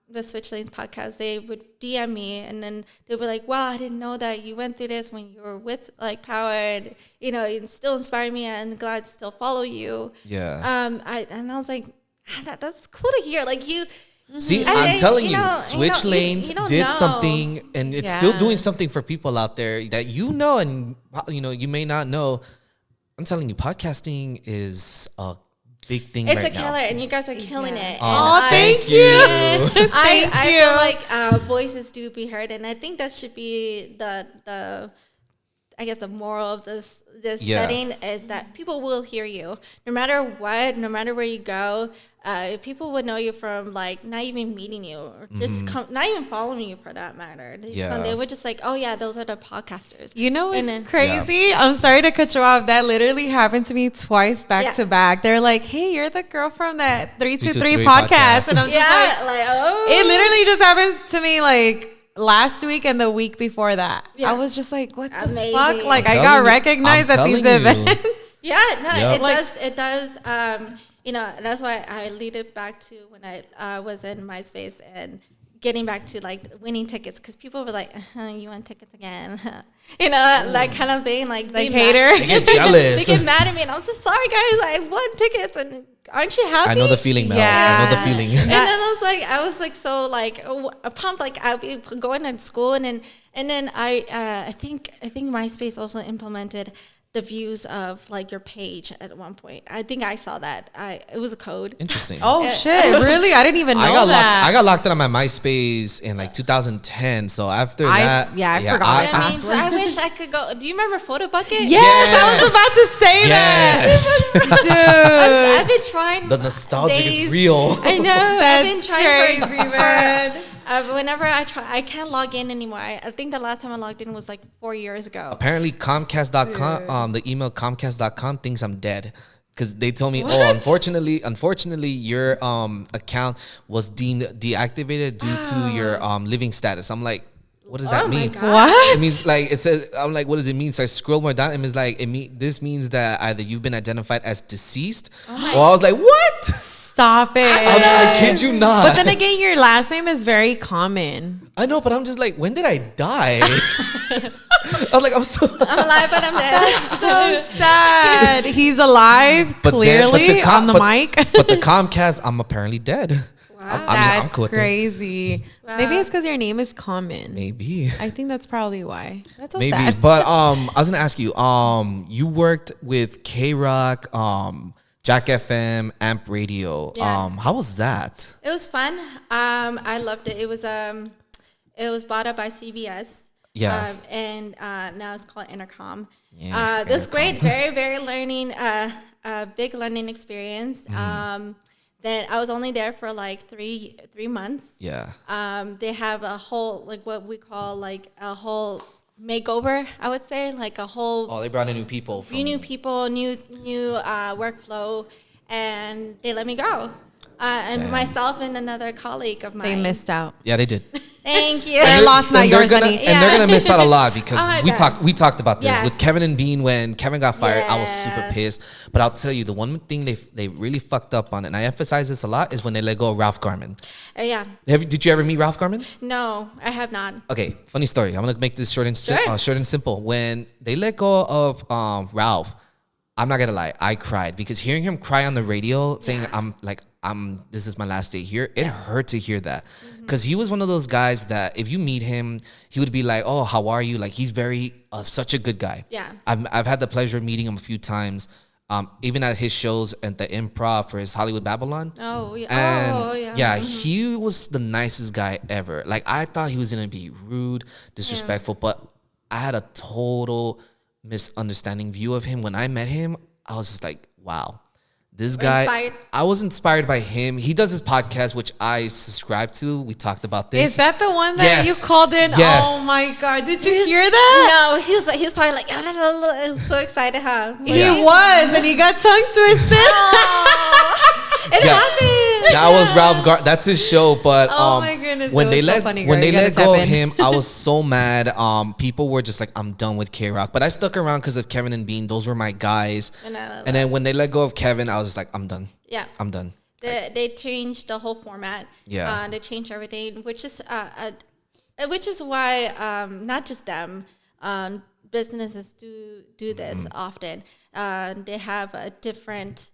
the Switch Lanes podcast, they would DM me, and then they were like, "Wow, I didn't know that you went through this when you were with like Power, and it still inspired me, and glad to still follow you." Yeah. I was like, that's cool to hear. Like you. See, I'm telling you, Switch Lanes did something, and it's still doing something for people out there that and you may not know. I'm telling you, podcasting is a big thing. It's a killer, and you guys are killing it. Oh, thank you. I feel like voices do be heard, and I think that should be the I guess the moral of this setting is that people will hear you no matter what, no matter where you go. People would know you from like not even meeting you or just not even following you for that matter. They would just like, oh yeah, those are the podcasters. What's crazy? Yeah. I'm sorry to cut you off. That literally happened to me twice back to back. They're like, hey, you're the girl from that 323 podcast. And I'm just like, oh. It literally just happened to me like last week and the week before that. Yeah. I was just like, what the fuck? Like, I got recognized at these events. It does. That's why I lead it back to when I was in MySpace and getting back to like winning tickets, because people were like, you want tickets again? That kind of thing. Like hater. They get jealous. They get mad at me, and I was just sorry, guys. I won tickets, and aren't you happy? I know the feeling, Mel. Yeah. I know the feeling. And then I was like so like pumped. Like I'll be going to school, and then I think MySpace also implemented the views of like your page at one point. I think I saw that. It was a code. Interesting. Oh shit! Really? I didn't even know that. I got locked out of my MySpace in like 2010. So after that, I forgot my password. I wish I could go. Do you remember Photo Bucket? Yes, I was about to say that. Dude, I've been trying. The nostalgia is real. I know. That's I've been trying crazy, man. Whenever I try, I can't log in anymore. I think the last time I logged in was like 4 years ago. Apparently, Comcast.com, the email Comcast.com thinks I'm dead. Because they told me, unfortunately, your account was deemed deactivated due to your living status. I'm like, what does that mean? What? It means like it says. I'm like, what does it mean? So I scroll more down. It means like this means that either you've been identified as deceased, or I was like, what? Stop it. I kid you not. But then again, your last name is very common. I know, but I'm just like, when did I die? I was like, I'm alive, but I'm dead. So sad. He's alive, clearly, on the mic. But the Comcast, I'm apparently dead. Wow. I'm cool with crazy. Wow. Maybe it's because your name is common. Maybe. I think that's probably why. That's so maybe. sad. But I was gonna ask you. You worked with KROQ, Jack FM, Amp Radio. Yeah. How was that? It was fun. I loved it. It was bought up by CBS. Yeah. And now it's called Entercom. Yeah, This Entercom. great, very, very learning, big learning experience. Then I was only there for like three months. Yeah. They have a whole, like what we call like a whole makeover, I would say, like a whole. Oh, they brought in new people. New people, new workflow, and they let me go. And myself and another colleague of mine. They missed out. Yeah, they did. Thank you. Their loss, not yours, honey. And they're gonna miss out a lot because bet. we talked about this Yes. with Kevin and Bean. When Kevin got fired, I was super Yes. pissed. But I'll tell you, the one thing they really fucked up on, and I emphasize this a lot, is when they let go of Ralph Garman. Yeah. Did you ever meet Ralph Garman? No, I have not. Okay, funny story. I'm gonna make this short and simple. When they let go of Ralph, I'm not gonna lie, I cried because hearing him cry on the radio, saying this is my last day here. It hurt to hear that because he was one of those guys that if you meet him, he would be like, "Oh, how are you?" Like he's very such a good guy. Yeah. I've had the pleasure of meeting him a few times, even at his shows at the Improv for his Hollywood Babylon. Oh yeah. And yeah, he was the nicest guy ever. Like I thought he was gonna be rude, disrespectful, but I had a total misunderstanding view of him. When I met him, I was just like, wow, this guy. Inspired. I was inspired by him. He does his podcast, which I subscribe to. We talked about this. Is that the one that Yes. you called in? Yes. Oh my God. Did you hear that? No, he was probably like, I was so excited, huh? He was, and he got tongue twisted. It happened. That was Ralph that's his show, but Oh my goodness, when it they was so let funny, when girl. they You let gotta go tap of in. him, I was so mad. People were just like, I'm done with KROQ, but I stuck around because of Kevin and Bean. Those were my guys. And then when they let go of Kevin, I was just like, I'm done. Yeah. I'm done. They changed the whole format. Yeah. They changed everything, which is why not just them, businesses do this often. They have a different.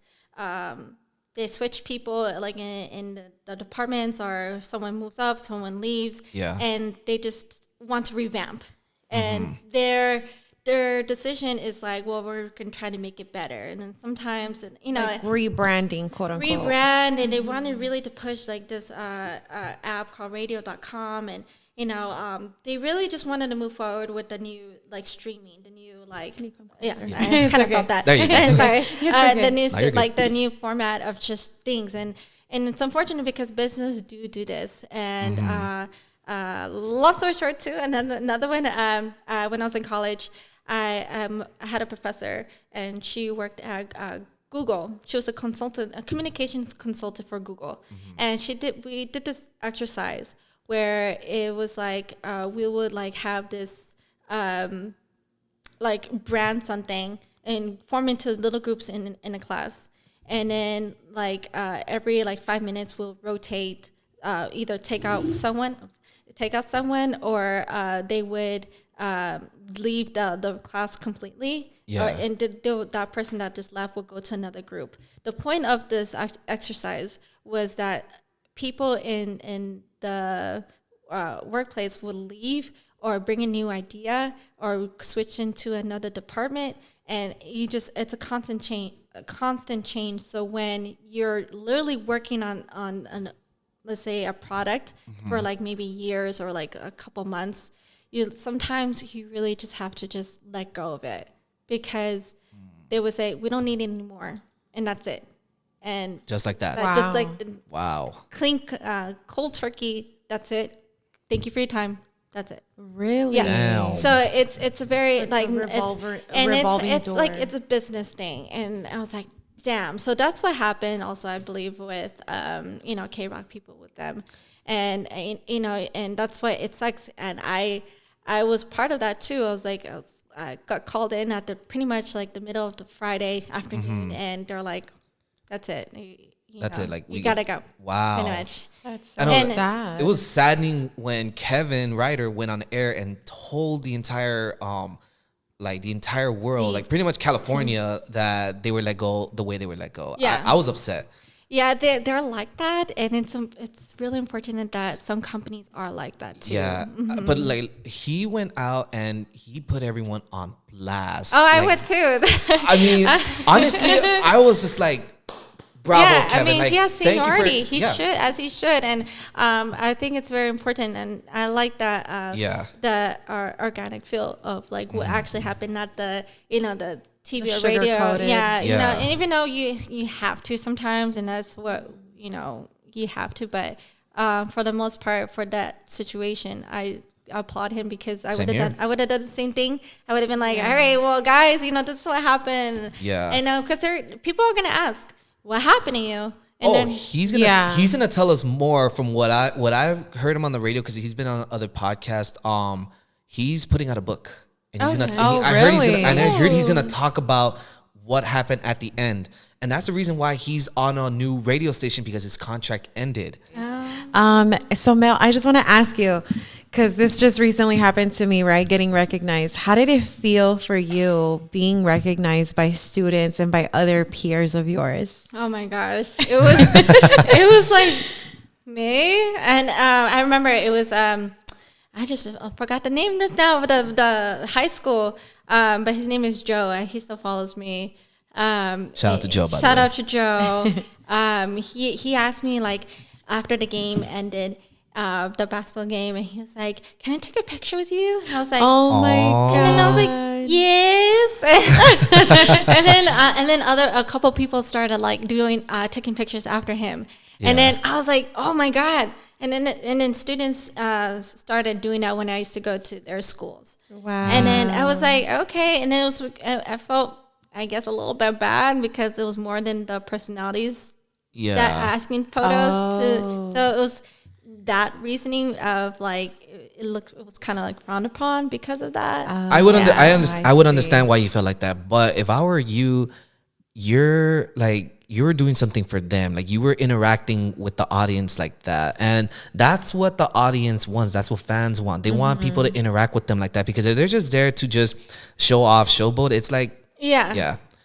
They switch people like in the departments, or someone moves up, someone leaves, and they just want to revamp, and their decision is like, well, we're gonna try to make it better, and then sometimes Like rebranding, quote unquote. rebrand, and they wanted really to push like this app called radio.com, and they really just wanted to move forward with the new like streaming, the new like I kind of felt that. There you go. Sorry, okay. the new No, you're like the new format of just things, and it's unfortunate because business do this, and long story short too. And then another one, when I was in college, I had a professor, and she worked at Google. She was a consultant, a communications consultant for Google, and we did this exercise where it was like we would like have this like brand something and form into little groups in a class, and then like every like 5 minutes we'll rotate, either take out someone, or they would leave the class completely. And that person that just left would go to another group. The point of this exercise was that people in the workplace would leave or bring a new idea or switch into another department, and it's a constant change. So when you're literally working on let's say a product for like maybe years or like a couple months, sometimes you really just have to just let go of it, because they would say, we don't need it anymore, and that's it. And Just like that. that's just like the Wow. clean, cold turkey. That's it. Thank you for your time. That's it. Really? Yeah. Damn. So it's a very It's like a revolver- a and revolving it's door. like it's a business thing, and I was like, damn. So that's what happened. Also, I believe with KROQ people with them, and and that's why it sucks. And I was part of that too. I was like, I got called in at pretty much like the middle of the Friday afternoon, and they're like, that's it. That's it. Like you gotta go. Wow. Pretty much. That's I so know. sad. It was saddening when Kevin Ryder went on air and told the entire world, like pretty much California, that they were let go the way they were let go. Yeah. I was upset. Yeah, they're like that, and it's really unfortunate that some companies are like that too. Yeah, but like he went out and he put everyone on blast. Oh, I Like, would too. I mean, honestly, I was just like, Bravo, yeah, Kevin. I mean, like, he has seniority. He should, and I think it's very important. And I like that. The organic feel of like what actually happened, not the the TV or radio. Yeah, you know, and even though you have to sometimes, and that's what you have to, but for the most part, for that situation, I applaud him because I would have done the same thing. I would have been like, all right, well, guys, this is what happened. Yeah, and because people are gonna ask, what happened to you? And then, he's gonna tell us more from what I've heard him on the radio, because he's been on other podcasts. He's putting out a book, and he's I heard he's gonna talk about what happened at the end, and that's the reason why he's on a new radio station, because his contract ended. So Mel, I just want to ask you, because this just recently happened to me, right? Getting recognized. How did it feel for you being recognized by students and by other peers of yours? Oh my gosh. It was, it was like me. And I remember it was, I just forgot the name just now of the high school. But his name is Joe. He still follows me. Shout out to Joe, by the way. Shout out to Joe. He asked me, like, after the game ended, the basketball game, and he was like, "Can I take a picture with you?" And I was like, "Oh my god!" And then I was like, "Yes." and then a couple people started like taking pictures after him, and then I was like, "Oh my god!" And then students started doing that when I used to go to their schools. Wow! And then I was like, "Okay," and then I felt, I guess, a little bit bad because it was more than the personalities that asked me photos to. So it was that reasoning of like it was kind of like frowned upon because of that. I would understand why you felt like that, but if I were you, you're doing something for them, like you were interacting with the audience like that, and that's what the audience wants. That's what fans want. They want people to interact with them like that, because if they're just there to just show off, showboat, it's like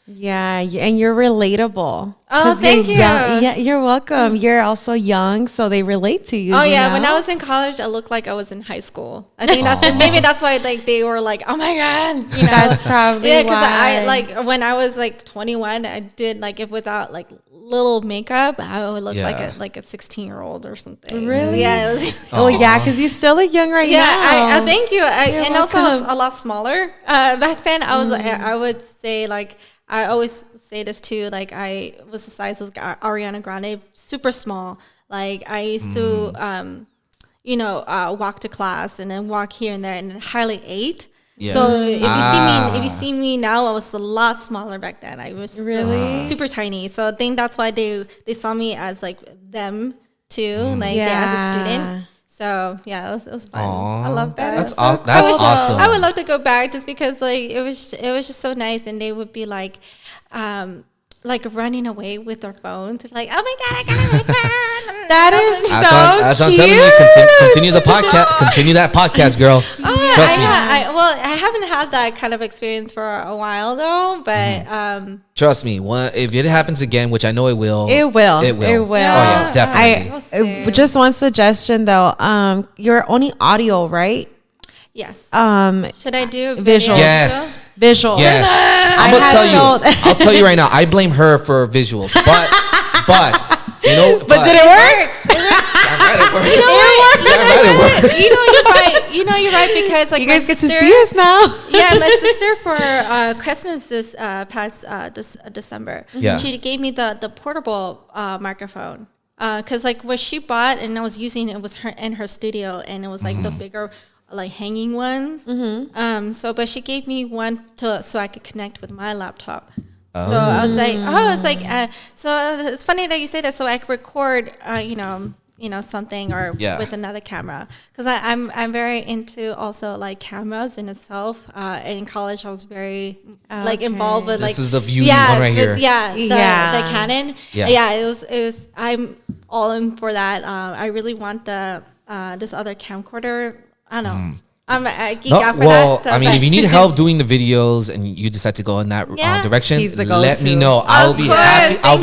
Yeah, and you're relatable. Oh, thank you. Yeah, you're welcome. You're also young, so they relate to you. Oh, yeah. When I was in college, I looked like I was in high school. I think maybe that's why like they were like, "Oh my god," That's probably why. Because I like when I was like 21, I did like if without like little makeup, I would look like a 16-year-old or something. Really? Yeah. It was. Oh yeah, because you still look young now. Yeah, I thank you. And also I was a lot smaller back then. I was I would say like. I always say this too, like I was the size of Ariana Grande, super small. Like I used to, walk to class and then walk here and there and then hardly ate. Yeah. So if you see me now, I was a lot smaller back then. I was really super tiny. So I think that's why they saw me as like them too, as a student. So yeah, it was fun. Aww. I love that. That's awesome. I would love to go back just because like it was just so nice, and they would be like running away with their phones, like, "Oh my god, I got a return." That's what I'm telling you. Continue the podcast. Continue that podcast, girl. Trust me. I haven't had that kind of experience for a while though, but trust me. If it happens again, which I know it will. It will. Oh Yeah, definitely. Just one suggestion though. You're only audio, right? Yes. Should I do visual? Yes. Visual. Yes. I'm gonna tell you. I'll tell you right now. I blame her for visuals, but But did it work? It worked. You're right because like you guys get to see us now. Yeah, my sister for Christmas this past this December. Yeah. She gave me the portable microphone. Because like what she bought and I was using it was her studio, and it was like the bigger like hanging ones. But she gave me one so I could connect with my laptop. So I was like, so it's funny that you say that. So I could record, something or with another camera, because I'm very into also like cameras in itself. In college, I was very like involved with like this is the beauty one right here. The Canon. It was. I'm all in for that. I really want the this other camcorder. I don't know. I geek out for that. I mean, if you need help doing the videos and you decide to go in that direction, let me know. I'll be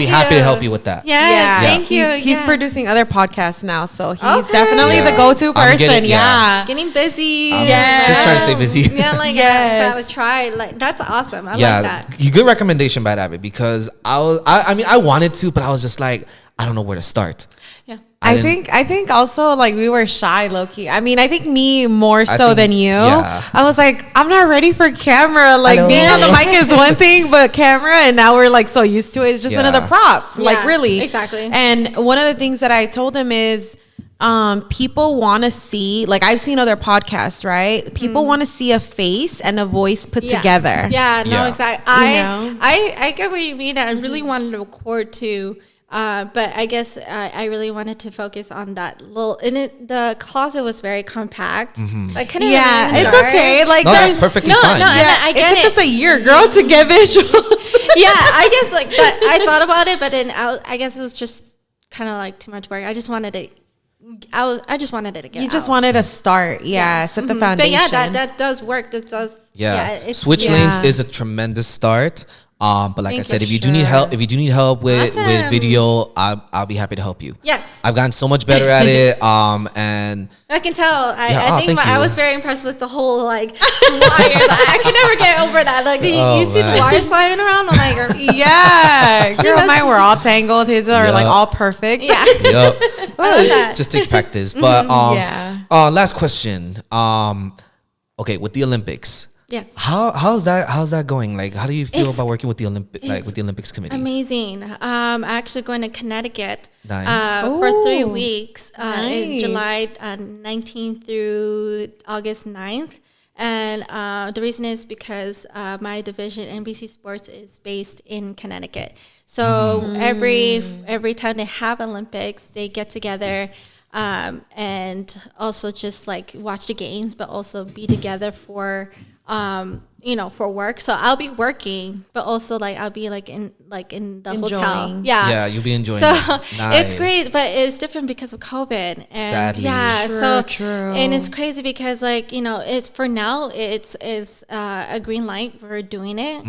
happy to help you with that. Thank you. He's producing other podcasts now, so he's definitely the go-to person. Getting busy. Just trying to stay busy. I try. Like, that's awesome. I like that. Good recommendation by Abby, because I wanted to, but I was just like, I don't know where to start. I think also like we were shy, low key. I mean, I think me more so than you. Yeah. I was like, I'm not ready for camera. Like being on the mic is one thing, but camera, and now we're like so used to it. It's just another prop. Like really, exactly. And one of the things that I told him is, people want to see, like I've seen other podcasts, right? People want to see a face and a voice put together. Exactly. I get what you mean. I really wanted to record too. But I guess I really wanted to focus on that little. And the closet was very compact. So I couldn't. Yeah, it's okay. Like that's perfectly fine. It took us a year, girl, to get visuals. I guess like that. I thought about it, but then I guess it was just kind of like too much work. I just wanted it. I just wanted it to get. You just wanted to start, set the foundation. But that does work. That does. Switch lanes is a tremendous start. But like I said, if you do need help with video, I'll be happy to help you. Yes, I've gotten so much better at it. And I can tell. I think I was very impressed with the whole like wires. I can never get over that. Like you see the wires flying around. I'm like, girl, mine were all tangled. His are like all perfect. I love that. Just takes practice. But last question. Okay, with the Olympics. Yes. How's that going? Like, how do you feel about working with the Olympics committee? Amazing. I'm actually going to Connecticut for 3 weeks in July 19th through August 9th. And the reason is because my division, NBC Sports, is based in Connecticut. So every time they have Olympics, they get together and also just like watch the games, but also be together for for work. So I'll be working, but also like I'll be like in the hotel. Yeah, you'll be enjoying. So nice. It's great, but it's different because of COVID. And sadly, true. And it's crazy because it's for now it's a green light. We're doing it.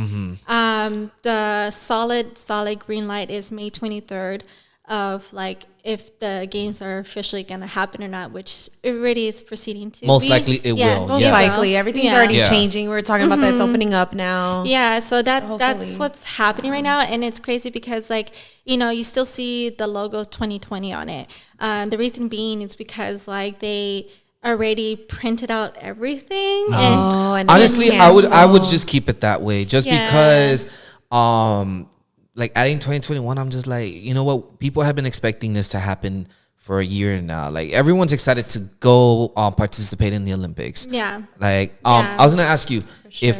The solid green light is May 23rd. Of like if the games are officially going to happen or not, which it already is proceeding to. Most likely it will. Most likely. Everything's already changing. We're talking about that. It's opening up now. Yeah. So that's what's happening right now. And it's crazy because you still see the logo 2020 on it. The reason being is because like they already printed out everything. And honestly, I would just keep it that way just because, like adding 2021, I'm just like, you know what? People have been expecting this to happen for a year now. Like everyone's excited to go participate in the Olympics. Yeah. Like I was gonna ask you if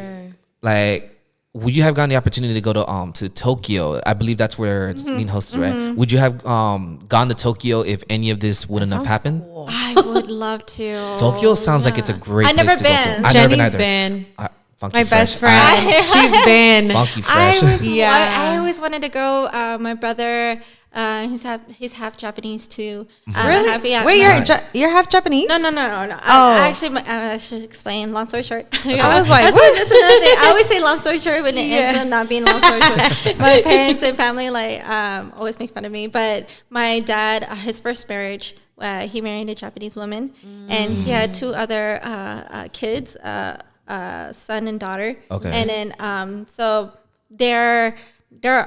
like would you have gotten the opportunity to go to Tokyo? I believe that's where it's being hosted, right? Would you have gone to Tokyo if any of this wouldn't have happened? Cool. I would love to. Tokyo sounds like it's a great place to go to. I've never been. My best friend, she's been funky fresh. I always wanted to go. My brother, he's half Japanese too. Really? Wait, you're half Japanese? No. I should explain. Long story short, I was like, what? That's another thing. I always say long story short when it ends up not being long story short. My parents and family always make fun of me. But my dad, his first marriage, he married a Japanese woman, and he had 2 other kids. Son and daughter. Okay. And then so they're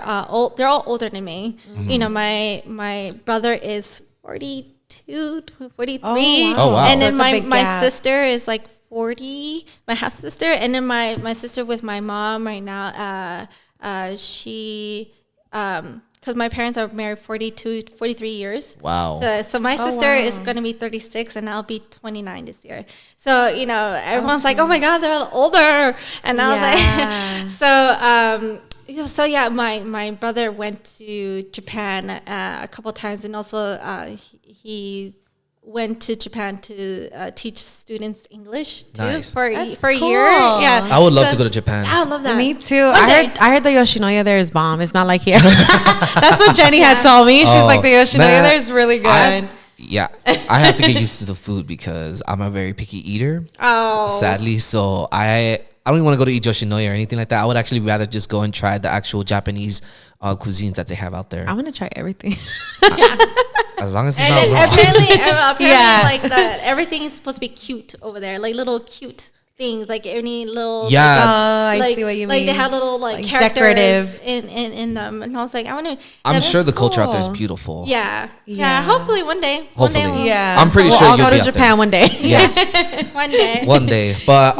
all older than me. My brother is 42 to 43. Oh wow. And then my sister is like 40, my half sister, and then my sister with my mom right now, she because my parents are married 43 years. Wow. So my sister is going to be 36 and I'll be 29 this year. So, everyone's like, oh my God, they're all older. And I was like, so yeah, my brother went to Japan a couple of times, and also he went to Japan to teach students English too for a year. Yeah, I would love to go to Japan. I would love that. Me too. I heard the Yoshinoya there is bomb. It's not like here. That's what Jenny had told me. She's like, the Yoshinoya there is really good. Yeah, I have to get used to the food because I'm a very picky eater. Sadly, so I don't even want to go to eat Yoshinoya or anything like that. I would actually rather just go and try the actual Japanese cuisines that they have out there. I want to try everything. As long as it's and not raw. apparently like that everything is supposed to be cute over there, like little cute things, like any little I see what you mean. Like they have little like characters decorative in them, and I was like, I want to. I'm sure the culture out there is beautiful. Yeah. Hopefully one day. Hopefully, Yeah. I'm pretty sure I'll you'll go to Japan one day. Yes, one day. One day. But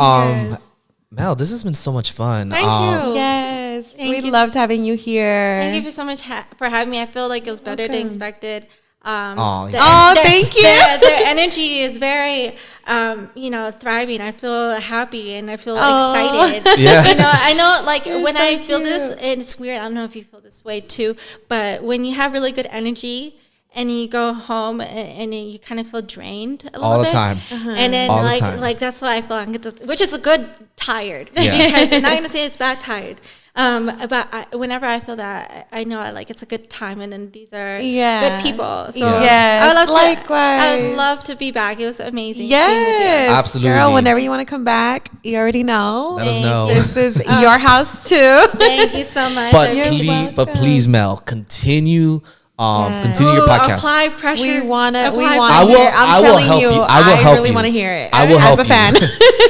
Mel, this has been so much fun. Thank you. Yes, Thank we you. loved having you here. Thank you so much for having me. I feel like it was better than expected. Thank you. Their energy is very, thriving. I feel happy and I feel excited. Yeah. I know, like when so I feel cute. this, it's weird. I don't know if you feel this way too, but when you have really good energy and you go home and you kind of feel drained a little All the bit. time. And then All the time. like that's why I feel which is a good tired. Yeah. Because I'm not gonna say it's bad tired. But whenever I feel that, I know like it's a good time, and then these are good people. So I would love I would love to be back. It was amazing. Yes, absolutely. Girl, whenever you want to come back, you already know. Let us know. This is your house too. Thank you so much. But please, Mel, continue. Continue your podcast. Apply pressure. We want to. I will help you. I really want to hear it. I will help as a fan.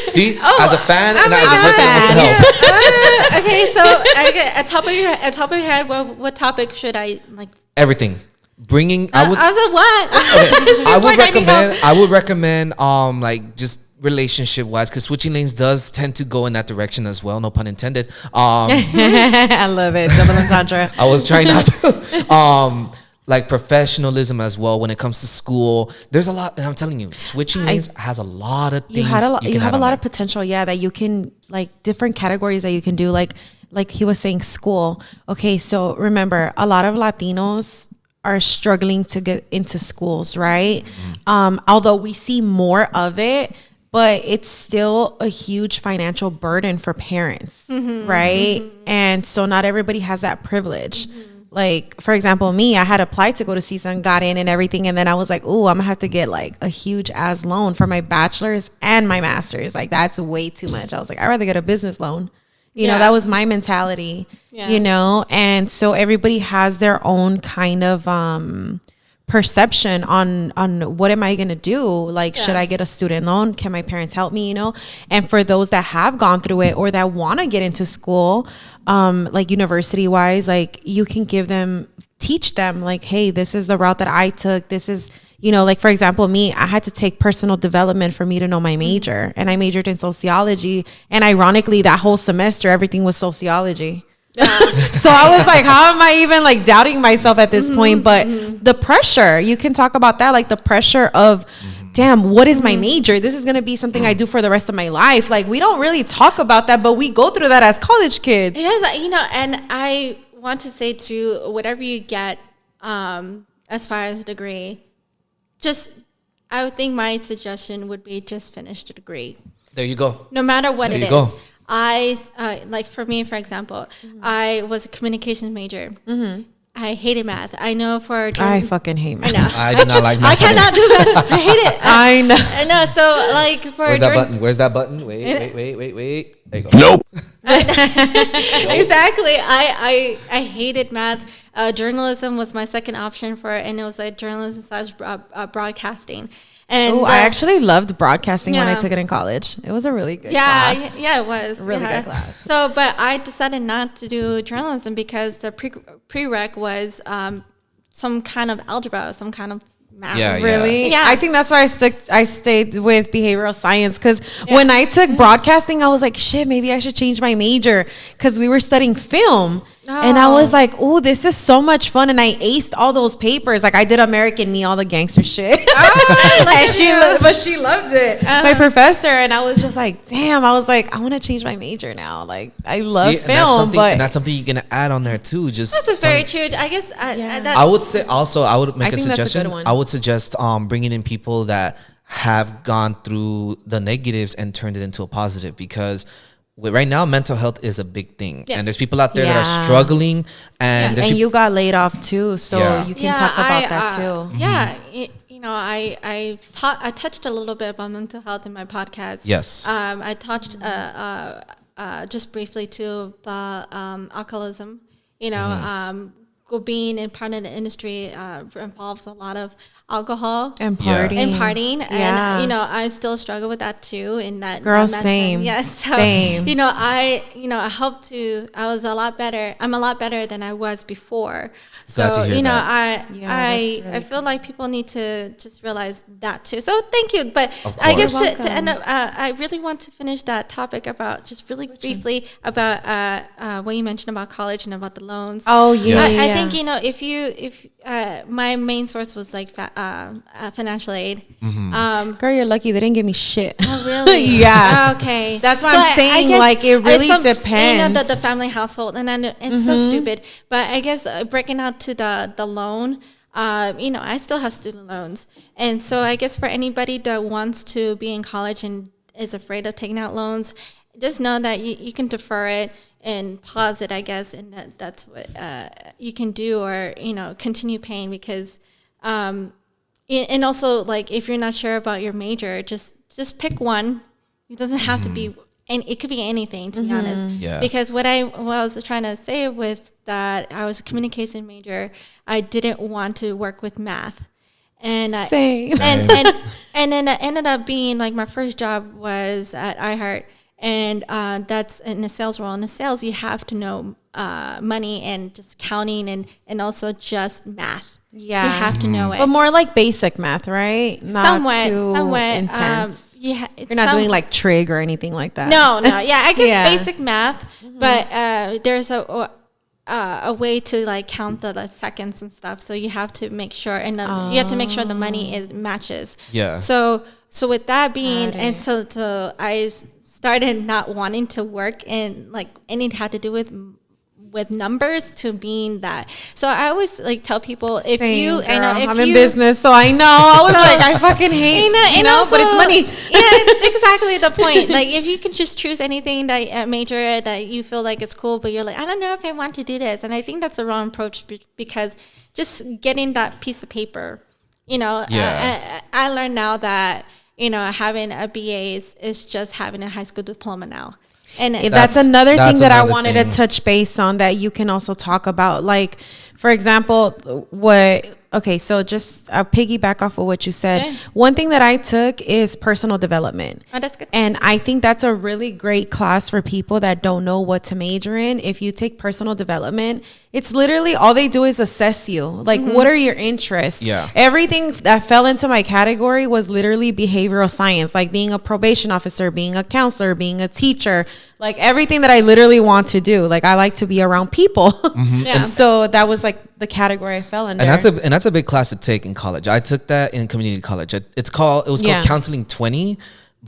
See, as a fan and as a person that wants to help. Okay, so at top of your head, what topic should I like? Everything. Bringing. I was like, what? Okay. I would recommend. Like just relationship wise, because switching lanes does tend to go in that direction as well. No pun intended. I love it. Double entendre. I was trying not to. Like professionalism as well when it comes to school. There's a lot, and I'm telling you, switching lanes has a lot of things. You have a lot of potential, that you can, like, different categories that you can do. Like he was saying, school. Okay, so remember, a lot of Latinos are struggling to get into schools, right? Mm-hmm. Although we see more of it, but it's still a huge financial burden for parents, right? Mm-hmm. And so not everybody has that privilege. Mm-hmm. Like, for example, me, I had applied to go to CISA and got in and everything. And then I was like, oh, I'm going to have to get like a huge ass loan for my bachelor's and my master's. Like, that's way too much. I was like, I'd rather get a business loan. You know, that was my mentality, and so everybody has their own kind of perception on what am I going to do? Like, should I get a student loan? Can my parents help me? And for those that have gone through it or that want to get into school, like university wise, like you can teach them like, hey, this is the route that I took. This is, like, for example, me, I had to take personal development for me to know my major, and I majored in sociology. And ironically, that whole semester, everything was sociology. So I was like, how am I even like doubting myself at this point? But the pressure, you can talk about that, like the pressure of, damn, what is my major? This is going to be something I do for the rest of my life. Like, we don't really talk about that, but we go through that as college kids. It is, and I want to say too, whatever you get, as far as degree, I would think my suggestion would be just finish the degree. There you go. No matter what there it is. Go. Like for me, for example, I was a communications major. I hated math. I know I fucking hate math. I know. I do not like math. I cannot do math. I hate it. I know. I know. So like Where's that button? Where's that button? Wait. There you go. Nope. Exactly. I hated math. Journalism was my second option and it was like journalism / broadcasting. And I actually loved broadcasting when I took it in college. It was a really good class. Yeah, it was. Really good class. So, but I decided not to do journalism because the prereq was some kind of algebra, some kind of math. Yeah, really? Yeah. I think that's why I stayed with behavioral science, because when I took broadcasting, I was like, shit, maybe I should change my major, because we were studying film. And I was like, oh, this is so much fun. And I aced all those papers. Like, I did American Me, all the gangster shit. But she loved it. My professor. And I was just like, damn. I was like, I want to change my major now. Like, I love film. And that's something you're going to add on there too. That's very true. I guess. I would say also, I would make a suggestion. That's a good one. I would suggest bringing in people that have gone through the negatives and turned it into a positive, because right now mental health is a big thing, and there's people out there that are struggling, and you got laid off too, so you can talk about that too. Yeah, No, I touched a little bit about mental health in my podcast. Yes. I touched just briefly too about alcoholism. You know, being in part of the industry involves a lot of alcohol and partying. And you know, I still struggle with that too. In that, girl, that same. Yes, so, same. You know, I hope to. I was a lot better. I'm a lot better than I was before. So you know, I feel like people need to just realize that too. So thank you. But I guess to end up, I really want to finish that topic about just really briefly about what you mentioned about college and about the loans. Oh yeah. I think, you know, if my main source was like financial aid. Girl, you're lucky they didn't give me shit. Oh really? Yeah. Okay. That's what I'm saying. Like it really depends. You know, the family household, and then it's so stupid. But I guess breaking out to the loan. You know, I still have student loans, and so I guess for anybody that wants to be in college and is afraid of taking out loans, just know that you can defer it and pause it, I guess, and that's what you can do, or, you know, continue paying, because and also, like, if you're not sure about your major, just pick one. It doesn't have to be, and it could be anything, to be honest. Yeah. Because what I was trying to say with that, I was a communication major. I didn't want to work with math. And Same. And then it ended up being like my first job was at iHeart. And that's in a sales role. In the sales, you have to know money and just counting and also just math. Yeah. You have to know it. But more like basic math, right? Not somewhat. Intense. You're not doing like trig or anything like that. No. Yeah, I guess basic math. But there's a way to like count the seconds and stuff. So you have to make sure, and you have to make sure the money matches. Yeah. So with that being, and so I started not wanting to work in like anything had to do with numbers to being that. So I always like tell people, if you, I know if I'm in business, so I know. I was like, I fucking hate, you know, also, but it's money. Yeah, exactly the point. Like, if you can just choose anything that major that you feel like it's cool, but you're like, I don't know if I want to do this, and I think that's the wrong approach, because just getting that piece of paper, you know, I learned now that, you know, having a BA is just having a high school diploma now. And that's another thing that I wanted to touch base on, that you can also talk about. Like, for example, so just piggyback off of what you said. Okay. One thing that I took is personal development. Oh, that's good. And I think that's a really great class for people that don't know what to major in. If you take personal development, it's literally all they do is assess you. Like, what are your interests? Yeah. Everything that fell into my category was literally behavioral science, like being a probation officer, being a counselor, being a teacher, like everything that I literally want to do. Like, I like to be around people. Yeah. So that was like the category I fell under. And that's a big class to take in college. I took that in community college. It was called Counseling 20.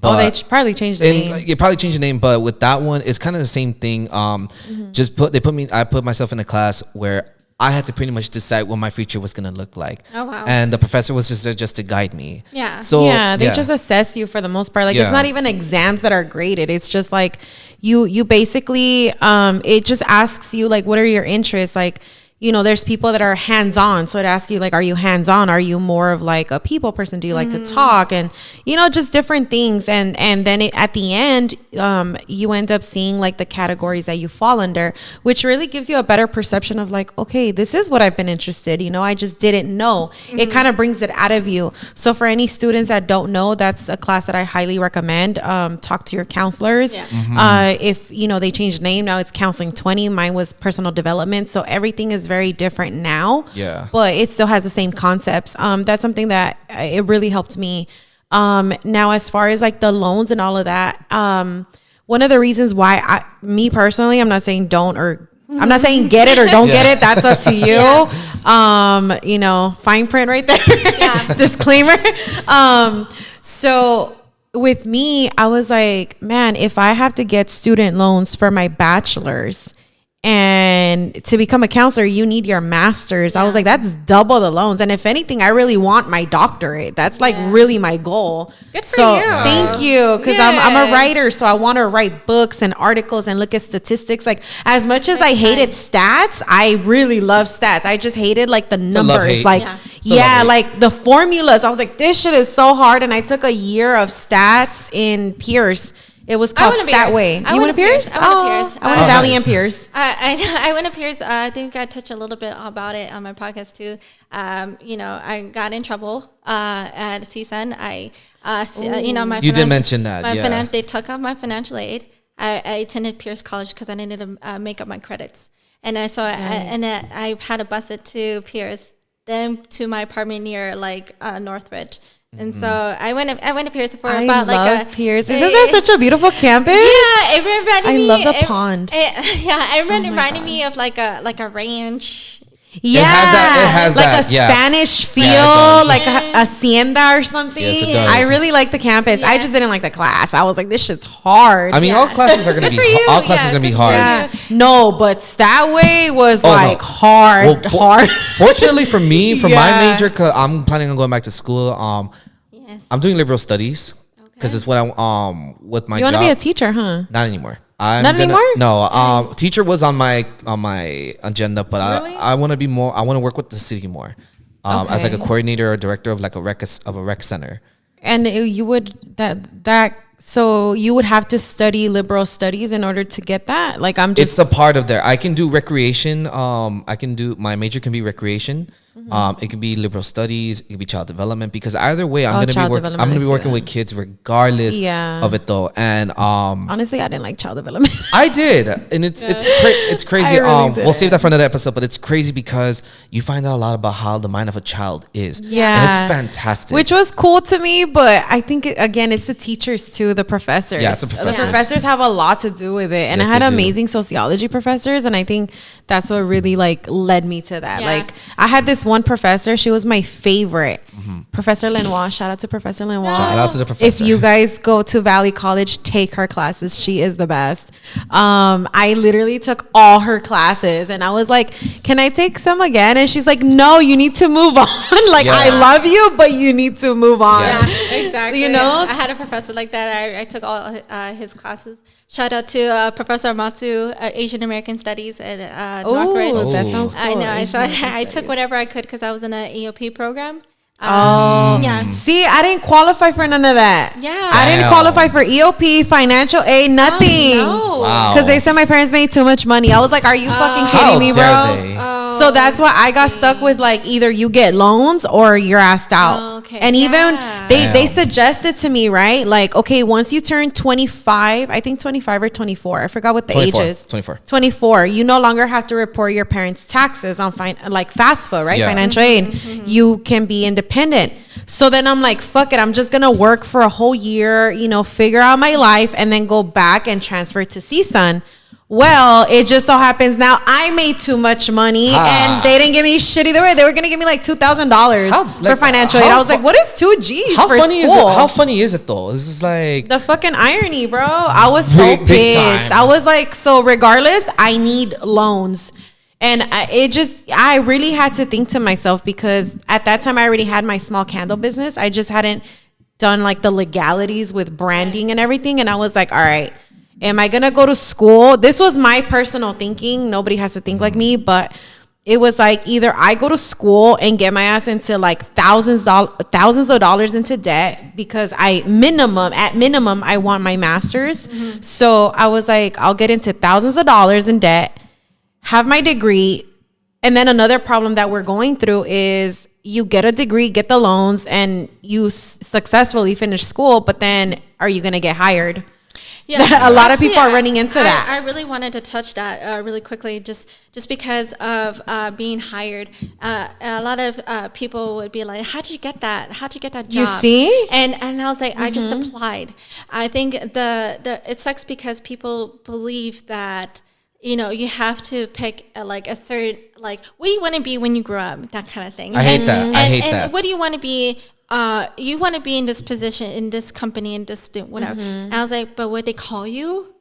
But they probably changed the name. You probably changed the name, but with that one, it's kind of the same thing. I put myself in a class where I had to pretty much decide what my future was going to look like. Oh, wow. And the professor was just there just to guide me. Yeah. So they just assess you for the most part. Like, it's not even exams that are graded. It's just like you basically, it just asks you, like, what are your interests? Like, you know, there's people that are hands-on. So it asks you, like, are you hands-on? Are you more of like a people person? Do you like to talk? And, you know, just different things. And then at the end, you end up seeing like the categories that you fall under, which really gives you a better perception of like, okay, this is what I've been interested. You know, I just didn't know. It kind of brings it out of you. So for any students that don't know, that's a class that I highly recommend. Talk to your counselors. Yeah. If, you know, they changed name, now it's Counseling 20. Mine was personal development. So everything is very different now, but it still has the same concepts. That's something that it really helped me. Now, as far as like the loans and all of that, one of the reasons why me personally, I'm not saying I'm not saying get it or don't get it. That's up to you. You know, fine print right there. Disclaimer. So with me, I was like, man, if I have to get student loans for my bachelor's, and to become a counselor, you need your master's. I was like, that's double the loans. And if anything, I really want my doctorate. That's like really my goal. Good for you. Thank you. Because I'm a writer. So I want to write books and articles and look at statistics. Like, as much as I hated stats, I really love stats. I just hated like the numbers. Like, Yeah, like the formulas. I was like, this shit is so hard. And I took a year of stats in Pierce. It was called Statway. You went to Pierce? I went to Pierce. I went to Valley and Pierce. I went to Pierce. I think I touched a little bit about it on my podcast too. I got in trouble at CSUN. You did mention that. They took off my financial aid. I attended Pierce College because I needed to make up my credits. And I had to bus it to Pierce, then to my apartment near Northridge. And so I went to Pierce for Pierce. Isn't that such a beautiful campus? Yeah, it reminded me. I love the pond. It reminded me of like a ranch. Yeah, it has like that, a Spanish feel, like a hacienda or something. Yes, it does. I really like the campus. I just didn't like the class. I was like, this shit's hard. I mean, all classes are gonna be hard. Yeah. No, but Statway was hard. Hard. Fortunately for me, for my major, cause I'm planning on going back to school. I'm doing liberal studies because it's what I with my job. You want to be a teacher, huh? Not anymore. Anymore? No. Teacher was on my agenda, but really? I want to be more. I want to work with the city more, as like a coordinator or director of like a rec center. And you would so you would have to study liberal studies in order to get that. Like It's a part of there. I can do recreation. My major can be recreation. It could be liberal studies. It could be child development, because either way, I'm gonna be working with kids regardless of it though. And honestly, I didn't like child development. I did, and it's crazy. We'll save that for another episode. But it's crazy because you find out a lot about how the mind of a child is. Yeah, and it's fantastic, which was cool to me. But I think it's the teachers too, the professors. Yeah, it's the professors. The professors have a lot to do with it, and I had amazing sociology professors, and I think that's what really led me to that. Yeah. I had this one professor, she was my favorite. Professor Lenoir. Shout out to Professor Lenoir. Shout out to the professor. If you guys go to Valley College, take her classes. She is the best. I literally took all her classes, and I was like, can I take some again? And she's like, no, you need to move on. I love you, but you need to move on. Yeah, exactly. You know, I had a professor like that. I took all his classes. Shout out to Professor Matsu, Asian American Studies at Northridge. That sounds cool. I know. So I took whatever I could because I was in an EOP program. Yeah. See, I didn't qualify for none of that. Yeah. I didn't qualify for EOP, financial aid, nothing. Oh, no. Wow. Because they said my parents made too much money. I was like, are you fucking kidding me, bro? So that's why I got stuck with either you get loans or you're asked out. Oh, okay. And even they suggested to me, right? Okay, once you turn 25, I think 25 or 24. I forgot what the age is. 24. You no longer have to report your parents' taxes on FAFSA, right? Yeah. Financial aid. You can be independent. So then I'm like, fuck it. I'm just going to work for a whole year, figure out my life, and then go back and transfer to CSUN. Well, it just so happens now I made too much money and they didn't give me shit either way. They were going to give me $2,000 for financial aid. I was like, what is 2 G's for school? How funny is it though? This is the fucking irony, bro. I was so pissed. I was like, so regardless, I need loans. And I really had to think to myself, because at that time I already had my small candle business. I just hadn't done the legalities with branding and everything. And I was like, all right, am I going to go to school? This was my personal thinking. Nobody has to think like me, but it was either I go to school and get my ass into thousands of dollars into debt, because at minimum, I want my master's. So I was like, I'll get into thousands of dollars in debt, have my degree. And then another problem that we're going through is you get a degree, get the loans, and you successfully finish school, but then are you going to get hired? Yeah, a lot of people are running into that. I really wanted to touch that really quickly, just because of being hired. A lot of people would be like, "How'd you get that? How'd you get that job?" You see, and I was like, I just applied. I think it sucks because people believe that you have to pick a certain what do you want to be when you grow up, that kind of thing. I hate that. I hate that. What do you want to be? You want to be in this position, in this company, in this whatever. And I was like, but would they call you?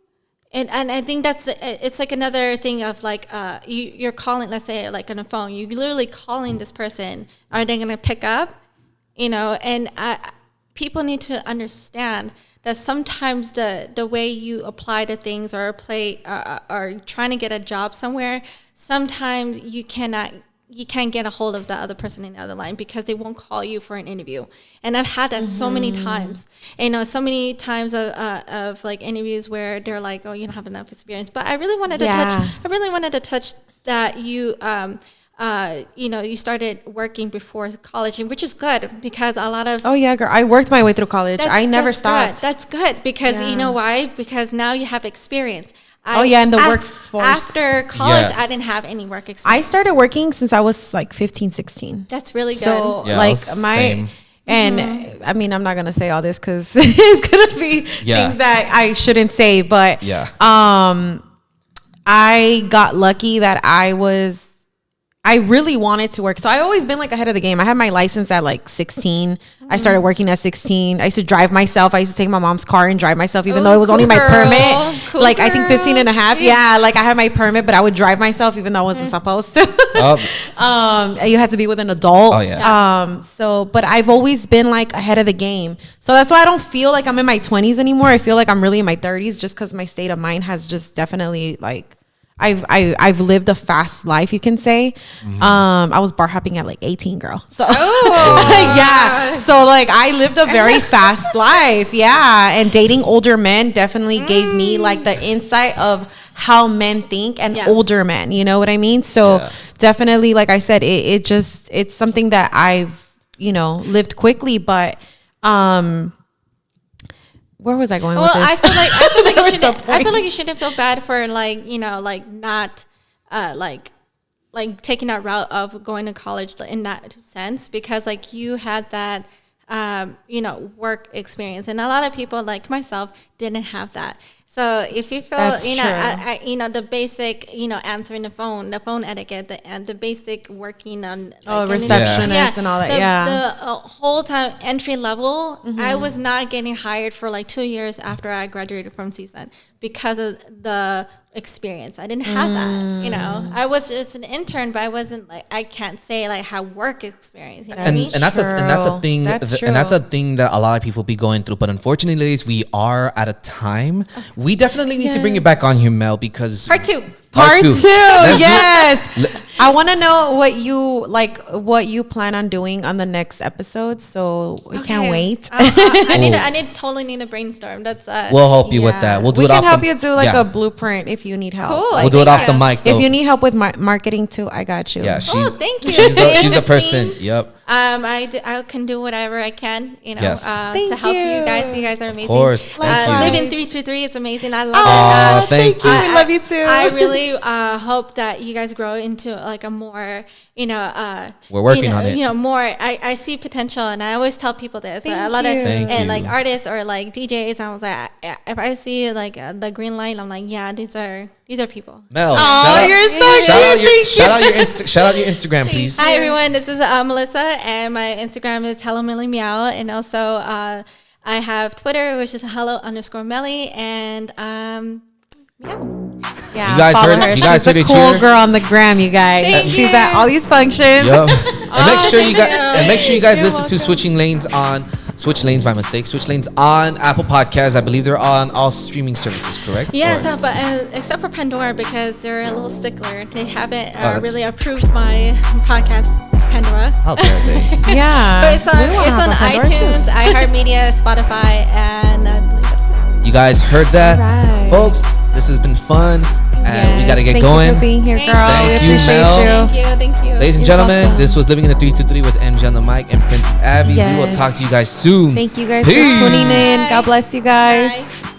And I think it's another thing of you're calling, let's say on a phone, you're literally calling this person. Are they going to pick up? And people need to understand that sometimes the way you apply to things or trying to get a job somewhere, sometimes you cannot you can't get a hold of the other person in the other line because they won't call you for an interview. And I've had that so many times. And, so many times of like interviews where they're like, oh, you don't have enough experience. But I really wanted to touch that you you started working before college, which is good because a lot of girl, I worked my way through college. I never stopped. That's good because you know why? Because now you have experience. In the workforce. After college, I didn't have any work experience. I started working since I was like 15, 16. That's really good. So and I mean, I'm not gonna say all this because it's gonna be things that I shouldn't say. But I got lucky that I really wanted to work. So I always been like ahead of the game. I had my license at like 16. I started working at 16. I used to drive myself. I used to take my mom's car and drive myself, even though it was only my permit. I think 15 and a half. Yeah. Like I had my permit, but I would drive myself even though I wasn't supposed to. You had to be with an adult. Oh yeah. But I've always been like ahead of the game. So that's why I don't feel like I'm in my 20s anymore. I feel like I'm really in my 30s just because my state of mind has just definitely like, I've lived a fast life, you can say. I was bar hopping at like 18, girl. So so like I lived a very fast life. Yeah. And dating older men definitely gave me like the insight of how men think and older men, you know what I mean? So definitely, like I said, it's something that I've, lived quickly, but where was I going with this? I feel like you shouldn't feel bad for like, not like taking that route of going to college in that sense, because like you had that work experience, and a lot of people like myself didn't have that. So if you feel, the basic, answering the phone etiquette, and the basic working on receptionist and all that. The whole time entry level, I was not getting hired for like 2 years after I graduated from CSUN because of the experience. I didn't have that. I was just an intern, but I wasn't like, I can't say like have work experience. And that's a thing that a lot of people be going through. But unfortunately, ladies, we are at a time. We definitely need to bring it back on here, Mel, because part two. Yes. I want to know what you plan on doing on the next episode. So we can't wait. I totally need a brainstorm. That's we'll help you with that. We can help you do like a blueprint if you need help. Cool. We'll do it off the mic, though. If you need help with marketing too, I got you. Yeah, thank you. She's a person. Yep. I can do whatever I can, to help you guys. You guys are amazing. Of course. Thank you. Living 323, it's amazing. I love it. Thank you. We love you too. I really hope that you guys grow into like a more, we're working on it. More. I see potential, and I always tell people this. A lot of like artists or like DJs. I was like, if I see like the green light, I'm like, yeah, these are people. Mel, you're so cute. Shout out your Instagram, please. Hi everyone, this is Melissa, and my Instagram is Hello Melly Meow, and also I have Twitter, which is hello_Melly, and yeah, you guys heard her. She's a cool girl on the gram, you guys. She's at all these functions. Yep. And make sure you guys listen to Switch Lanes by mistake. Switch Lanes on Apple Podcasts. I believe they're on all streaming services, correct? Yes, but except for Pandora, because they're a little stickler. They haven't really approved my podcast, Pandora. How dare they? Yeah. But it's on iTunes, iHeartMedia, Spotify, and I believe that's it. You guys heard that, folks? This has been fun, and we gotta get going. Thank you for being here, girl. Thank you, Mel. Thank you. Ladies and gentlemen, this was Living in the 323 with MJ on the mic and Princess Abby. We will talk to you guys soon. Thank you guys for tuning in. God bless you guys. Bye.